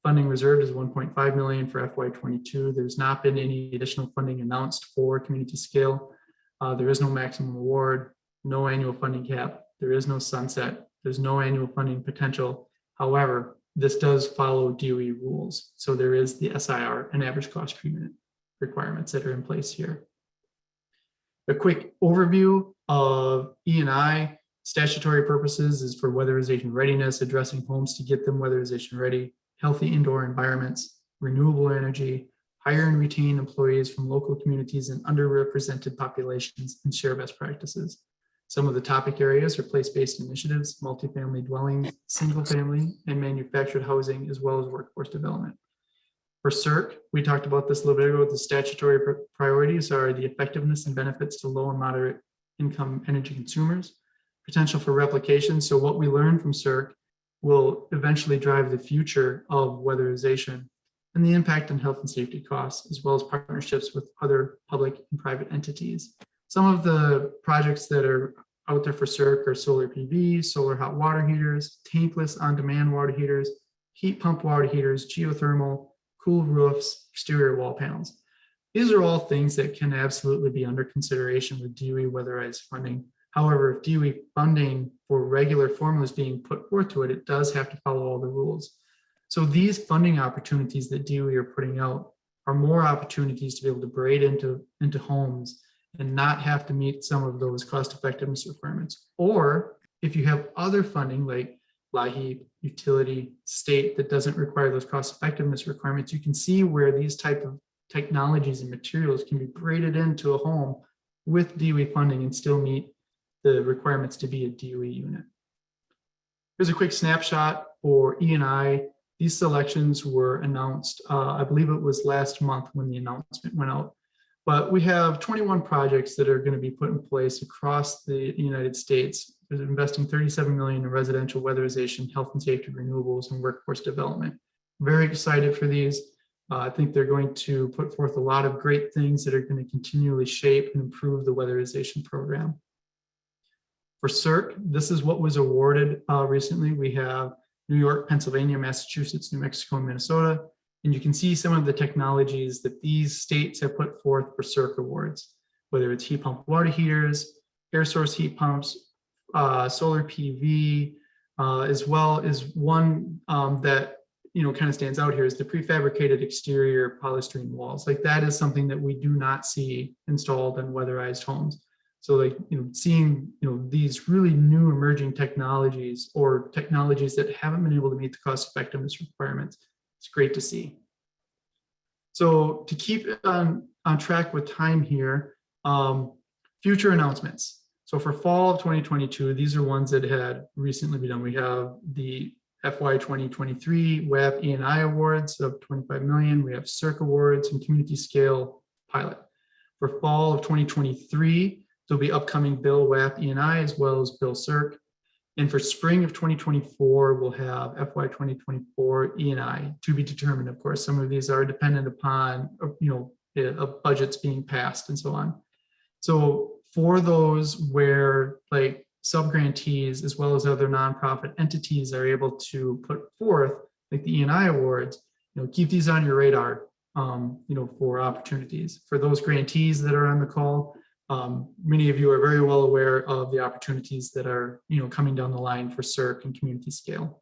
Speaker 2: Funding reserved is 1.5 million for FY22. There's not been any additional funding announced for community scale. There is no maximum award, no annual funding cap. There is no sunset. There's no annual funding potential. However, this does follow DOE rules. So there is the SIR and average cost per unit requirements that are in place here. A quick overview of E&I statutory purposes is for weatherization readiness, addressing homes to get them weatherization ready, healthy indoor environments, renewable energy, hire and retain employees from local communities and underrepresented populations, and share best practices. Some of the topic areas are place-based initiatives, multifamily dwellings, single-family and manufactured housing, as well as workforce development. For CERC, we talked about this a little bit ago. The statutory priorities are the effectiveness and benefits to low and moderate income energy consumers, potential for replication. So what we learn from CERC will eventually drive the future of weatherization, and the impact on health and safety costs, as well as partnerships with other public and private entities. Some of the projects that are out there for CERC are solar PV, solar hot water heaters, tankless on-demand water heaters, heat pump water heaters, geothermal, cool roofs, exterior wall panels. These are all things that can absolutely be under consideration with DOE weatherized funding. However, if DOE funding for regular formulas being put forth to it, it does have to follow all the rules. So these funding opportunities that DOE are putting out are more opportunities to be able to braid into homes and not have to meet some of those cost effectiveness requirements. Or if you have other funding like LIHEAP, utility, state that doesn't require those cost effectiveness requirements, you can see where these type of technologies and materials can be braided into a home with DOE funding and still meet the requirements to be a DOE unit. Here's a quick snapshot for E&I. These selections were announced, I believe it was last month when the announcement went out. But we have 21 projects that are going to be put in place across the United States. They're investing 37 million in residential weatherization, health and safety, renewables, and workforce development. Very excited for these. I think they're going to put forth a lot of great things that are going to continually shape and improve the weatherization program. For CERC, this is what was awarded recently. We have New York, Pennsylvania, Massachusetts, New Mexico, and Minnesota. And you can see some of the technologies that these states have put forth for CERC awards, whether it's heat pump water heaters, air source heat pumps, solar PV, as well as one that kind of stands out here is the prefabricated exterior polystyrene walls. Like that is something that we do not see installed in weatherized homes. So like, seeing, these really new emerging technologies or technologies that haven't been able to meet the cost effectiveness requirements, it's great to see. So to keep on track with time here, future announcements. So for fall of 2022, these are ones that had recently been done. We have the FY 2023 WAP E&I awards of 25 million. We have CERC awards and community scale pilot. For fall of 2023, there'll be upcoming bill WAP E&I as well as bill CERC. And for spring of 2024, we'll have FY 2024 E&I to be determined. Of course, some of these are dependent upon, budgets being passed and so on. So for those where like subgrantees as well as other nonprofit entities are able to put forth like the E&I awards, keep these on your radar, for opportunities. For those grantees that are on the call, many of you are very well aware of the opportunities that are, coming down the line for CERC and community scale.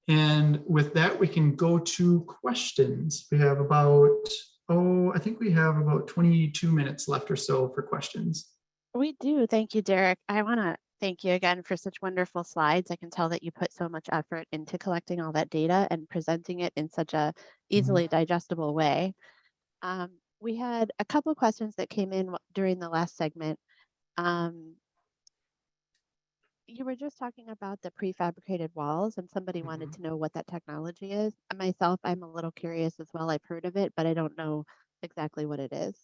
Speaker 2: And with that, we can go to questions. We have about, I think we have about 22 minutes left or so for questions.
Speaker 1: We do. Thank you, Derek. I want to thank you again for such wonderful slides. I can tell that you put so much effort into collecting all that data and presenting it in such a easily digestible way. We had a couple of questions that came in during the last segment. You were just talking about the prefabricated walls, and somebody wanted to know what that technology is. Myself, I'm a little curious as well. I've heard of it, but I don't know exactly what it is.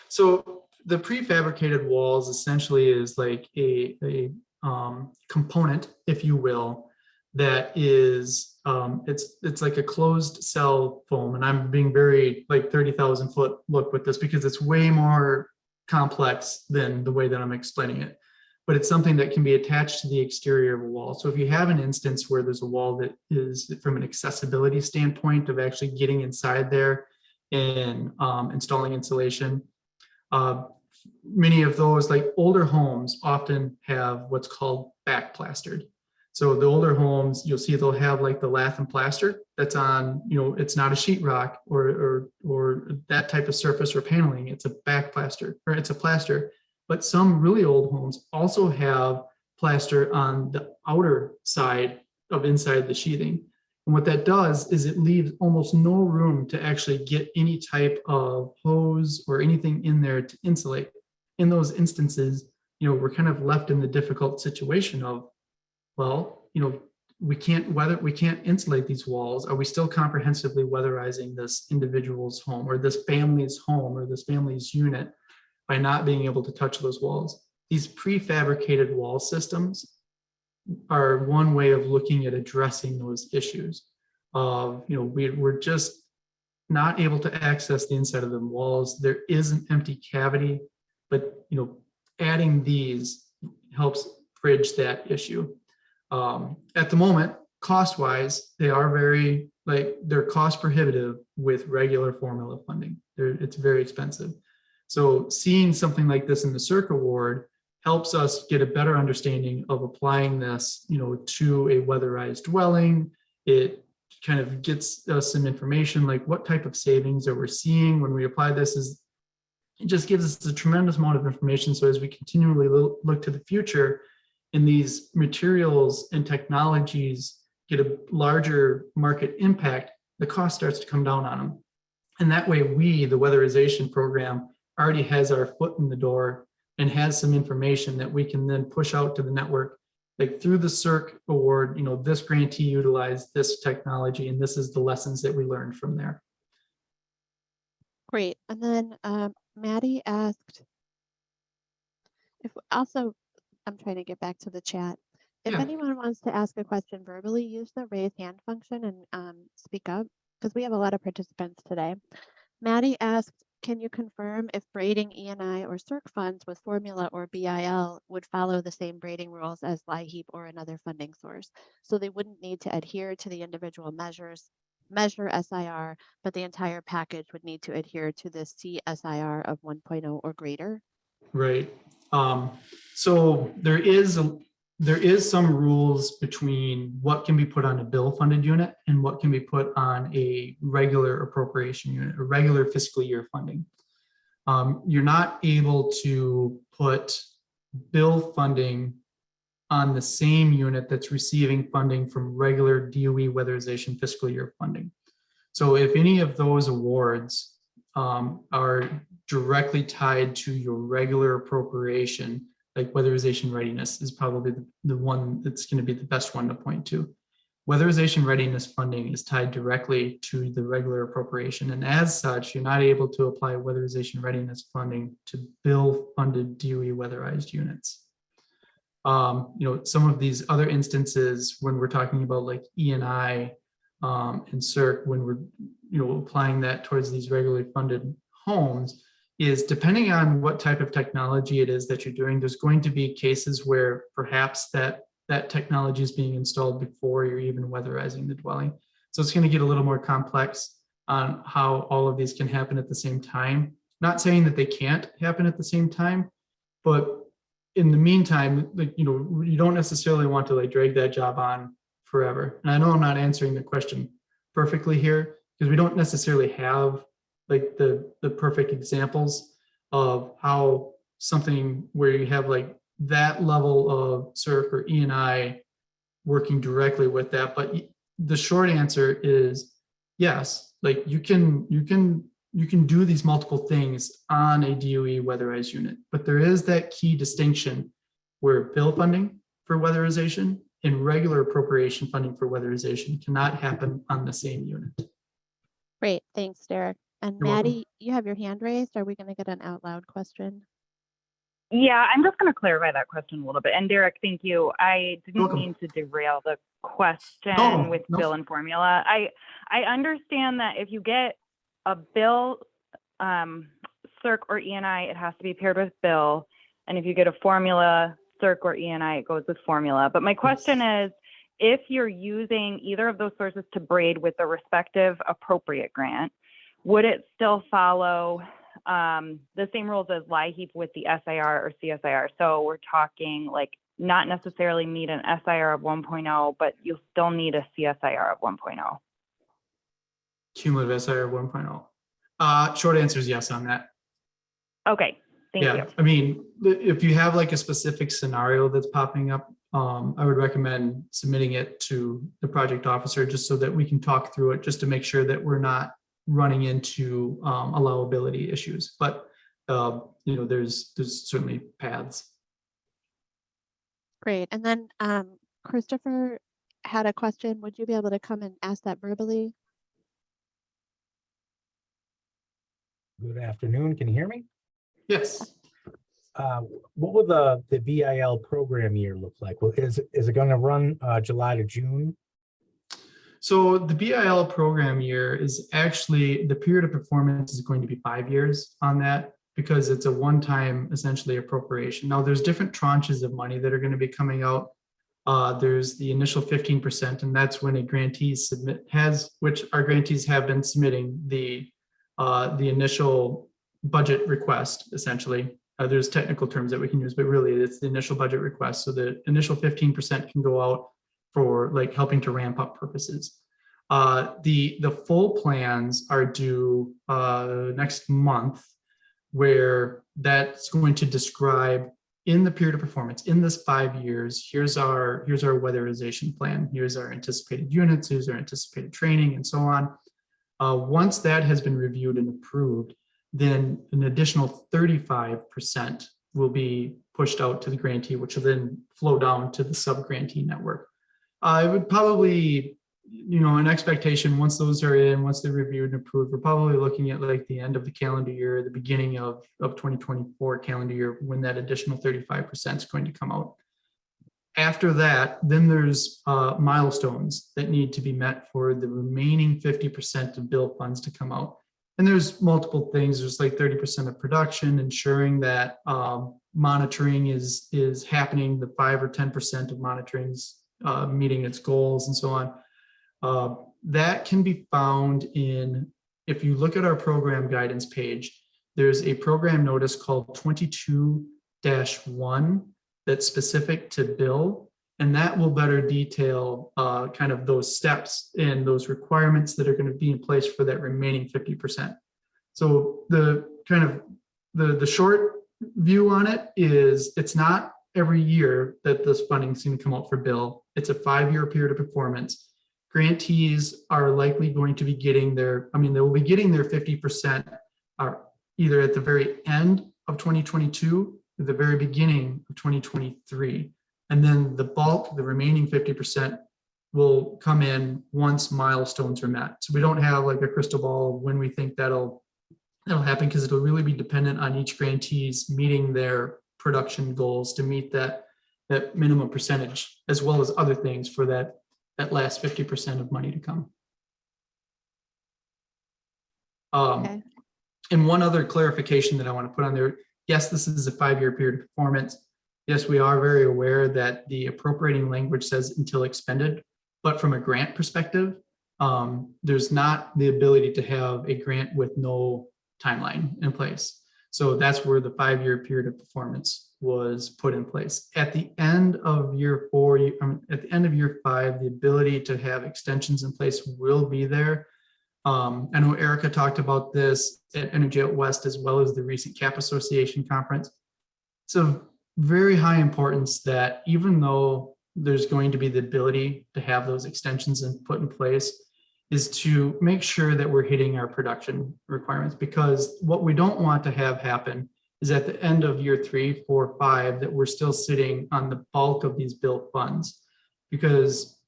Speaker 2: So the prefabricated walls essentially is like a component, if you will, that is it's like a closed cell foam, and I'm being very like 30,000 foot look with this because it's way more complex than the way that I'm explaining it. But it's something that can be attached to the exterior of a wall. So if you have an instance where there's a wall that is from an accessibility standpoint of actually getting inside there and installing insulation, many of those like older homes often have what's called backplastered. So the older homes, you'll see they'll have like the lath and plaster that's on, it's not a sheetrock or that type of surface or paneling. It's a backplaster, or it's a plaster. But some really old homes also have plaster on the outer side of inside the sheathing. And what that does is it leaves almost no room to actually get any type of hose or anything in there to insulate. In those instances, we're kind of left in the difficult situation of, well, we can't insulate these walls. Are we still comprehensively weatherizing this individual's home or this family's home or this family's unit by not being able to touch those walls? These prefabricated wall systems are one way of looking at addressing those issues. We're just not able to access the inside of the walls. There is an empty cavity, but adding these helps bridge that issue. At the moment, cost-wise, they are they're cost prohibitive with regular formula funding. It's very expensive. So seeing something like this in the CERC award helps us get a better understanding of applying this, to a weatherized dwelling. It kind of gets us some information like what type of savings are we seeing when we apply this. It just gives us a tremendous amount of information. So as we continually look to the future and these materials and technologies get a larger market impact, the cost starts to come down on them. And that way the weatherization program, already has our foot in the door and has some information that we can then push out to the network. Like through the CERC award, this grantee utilized this technology, and this is the lessons that we learned from there.
Speaker 1: Great. And then Maddie asked, I'm trying to get back to the chat. If anyone wants to ask a question verbally, use the raise hand function and speak up, because we have a lot of participants today. Maddie asked, can you confirm if braiding E&I or CERC funds with formula or BIL would follow the same braiding rules as LIHEAP or another funding source? So they wouldn't need to adhere to the individual measure SIR, but the entire package would need to adhere to the CSIR of 1.0 or greater?
Speaker 2: Right. So there is some rules between what can be put on a bill funded unit and what can be put on a regular appropriation unit or regular fiscal year funding. You're not able to put bill funding on the same unit that's receiving funding from regular DOE weatherization fiscal year funding. So if any of those awards are directly tied to your regular appropriation, like weatherization readiness is probably the one that's going to be the best one to point to. Weatherization readiness funding is tied directly to the regular appropriation. And as such, you're not able to apply weatherization readiness funding to bill funded DOE weatherized units. Some of these other instances when we're talking about like E&I and CERC, when we're, applying that towards these regularly funded homes, is depending on what type of technology it is that you're doing, there's going to be cases where perhaps that technology is being installed before you're even weatherizing the dwelling. So it's going to get a little more complex on how all of these can happen at the same time. Not saying that they can't happen at the same time, but in the meantime, you don't necessarily want to like drag that job on forever. And I know I'm not answering the question perfectly here because we don't necessarily have like the perfect examples of how something where you have like that level of CERC or E&I working directly with that. But the short answer is yes, like you can do these multiple things on a DOE weatherized unit, but there is that key distinction where bill funding for weatherization and regular appropriation funding for weatherization cannot happen on the same unit.
Speaker 1: Great, thanks, Derek. And
Speaker 2: You're welcome.
Speaker 1: Maddie, you have your hand raised. Are we going to get an out loud question?
Speaker 3: Yeah, I'm just going to clarify that question a little bit. And Derek, thank you. I didn't
Speaker 2: Welcome.
Speaker 3: mean to derail the question with
Speaker 2: No.
Speaker 3: bill and formula. I understand that if you get a bill, CERC or E&I, it has to be paired with bill. And if you get a formula, CERC or E&I, it goes with formula. But my question is, if you're using either of those sources to braid with the respective appropriate grant, would it still follow the same rules as LIHEAP with the SIR or CSIR? So we're talking like not necessarily need an SIR of 1.0, but you'll still need a CSIR of 1.0.
Speaker 2: Cumulative SIR 1.0. Short answer is yes on that.
Speaker 3: Okay, thank you.
Speaker 2: I mean, if you have like a specific scenario that's popping up, I would recommend submitting it to the project officer just so that we can talk through it, just to make sure that we're not running into allowability issues. But there's certainly paths.
Speaker 1: Great. And then Christopher had a question. Would you be able to come and ask that verbally?
Speaker 4: Good afternoon. Can you hear me?
Speaker 2: Yes.
Speaker 4: What will the BIL program year look like? Well, is it going to run July to June?
Speaker 2: So the BIL program year is actually, the period of performance is going to be 5 years on that because it's a one-time essentially appropriation. Now there's different tranches of money that are going to be coming out. There's the initial 15%, and that's when a grantee which our grantees have been submitting the initial budget request, essentially. There's technical terms that we can use, but really it's the initial budget request. So the initial 15% can go out for like helping to ramp up purposes. The full plans are due next month, where that's going to describe in the period of performance in this 5 years, here's our weatherization plan, here's our anticipated units, here's our anticipated training, and so on. Once that has been reviewed and approved, then an additional 35% will be pushed out to the grantee, which will then flow down to the sub-grantee network. I would probably, an expectation once those are in, once they're reviewed and approved, we're probably looking at like the end of the calendar year, the beginning of 2024 calendar year, when that additional 35% is going to come out. After that, then there's milestones that need to be met for the remaining 50% of bill funds to come out. And there's multiple things. There's like 30% of production, ensuring that monitoring is happening, the 5 or 10% of monitoring's meeting its goals and so on. That can be found in, if you look at our program guidance page, there's a program notice called 22-1 that's specific to bill, and that will better detail kind of those steps and those requirements that are going to be in place for that remaining 50%. So the kind of the short view on it is it's not every year that this funding is going to come out for bill. It's a 5-year period of performance. Grantees are likely going to be getting they will be getting their 50% either at the very end of 2022 at the very beginning of 2023. And then the bulk, the remaining 50%, will come in once milestones are met. So we don't have like a crystal ball of when we think that'll happen, because it'll really be dependent on each grantees meeting their production goals to meet that minimum percentage, as well as other things for that last 50% of money to come.
Speaker 1: Okay.
Speaker 2: And one other clarification that I want to put on there, yes, this is a 5-year period of performance. Yes, we are very aware that the appropriating language says until expended, but from a grant perspective, there's not the ability to have a grant with no timeline in place. So that's where the 5-year period of performance was put in place. At the end of year 4, at the end of year 5, the ability to have extensions in place will be there. I know Erica talked about this at Energy Out West, as well as the recent CAP Association conference. It's of very high importance that even though there's going to be the ability to have those extensions put in place, is to make sure that we're hitting our production requirements, because what we don't want to have happen is at the end of year 3, 4, 5, that we're still sitting on the bulk of these built funds. Because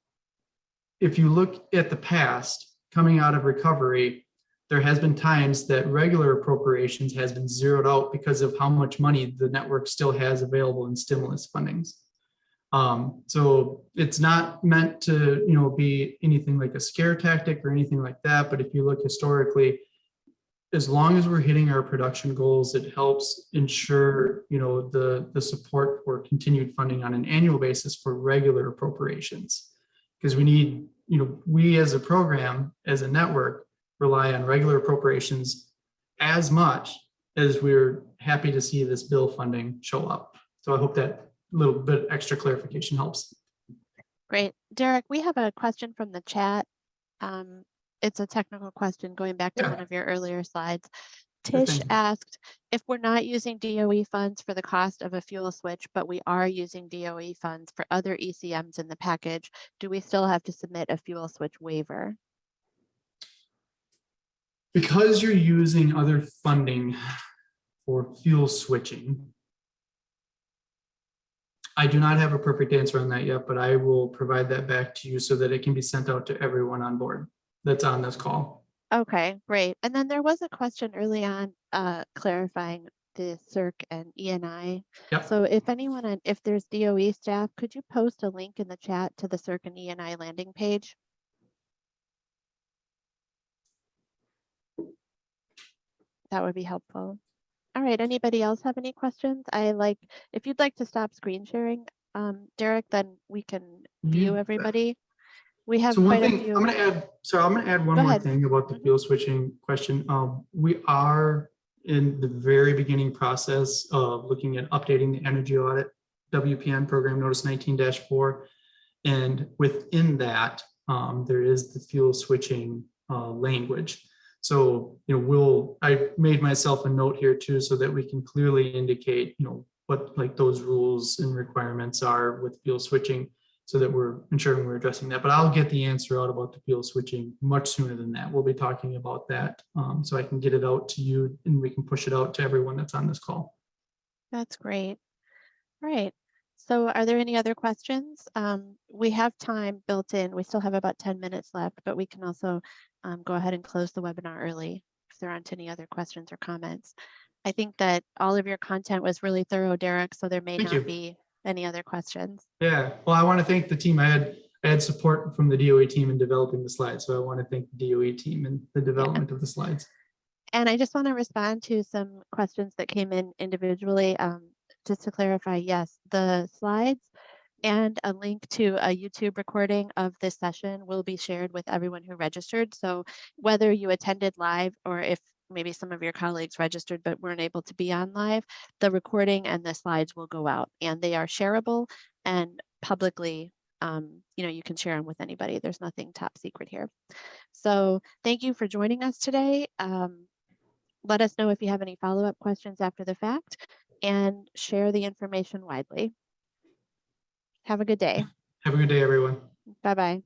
Speaker 2: if you look at the past, coming out of recovery, there has been times that regular appropriations has been zeroed out because of how much money the network still has available in stimulus fundings. So it's not meant to, be anything like a scare tactic or anything like that. But if you look historically, as long as we're hitting our production goals, it helps ensure, the support for continued funding on an annual basis for regular appropriations. Because we need, we as a program, as a network, rely on regular appropriations as much as we're happy to see this bill funding show up. So I hope that little bit extra clarification helps.
Speaker 1: Great. Derek, we have a question from the chat. It's a technical question going back to one of your earlier slides. Tish asked, if we're not using DOE funds for the cost of a fuel switch, but we are using DOE funds for other ECMs in the package, do we still have to submit a fuel switch waiver?
Speaker 2: Because you're using other funding for fuel switching, I do not have a perfect answer on that yet, but I will provide that back to you so that it can be sent out to everyone on board that's on this call.
Speaker 1: Okay, great. And then there was a question early on clarifying the CERC and ENI.
Speaker 2: Yep.
Speaker 1: So if there's DOE staff, could you post a link in the chat to the CERC and ENI landing page? That would be helpful. All right, anybody else have any questions? If you'd like to stop screen sharing, Derek, then we can view everybody. We have quite a few.
Speaker 2: I'm going to add one more thing about the fuel switching question. We are in the very beginning process of looking at updating the energy audit WPN program notice 19-4. And within that, there is the fuel switching language. So, I made myself a note here too, so that we can clearly indicate, what like those rules and requirements are with fuel switching, so that we're ensuring we're addressing that. But I'll get the answer out about the fuel switching much sooner than that. We'll be talking about that, so I can get it out to you and we can push it out to everyone that's on this call.
Speaker 1: That's great. All right. So are there any other questions? We have time built in. We still have about 10 minutes left, but we can also go ahead and close the webinar early if there aren't any other questions or comments. I think that all of your content was really thorough, Derek, so there may not be any other questions.
Speaker 2: Yeah, well, I want to thank the team. I had support from the DOE team in developing the slides, so I want to thank the DOE team in the development of the slides.
Speaker 1: And I just want to respond to some questions that came in individually. Just to clarify, yes, the slides and a link to a YouTube recording of this session will be shared with everyone who registered. So whether you attended live or if maybe some of your colleagues registered but weren't able to be on live, the recording and the slides will go out, and they are shareable and publicly, you can share them with anybody. There's nothing top secret here. So thank you for joining us today. Let us know if you have any follow-up questions after the fact, and share the information widely. Have a good day.
Speaker 2: Have a good day, everyone.
Speaker 1: Bye-bye.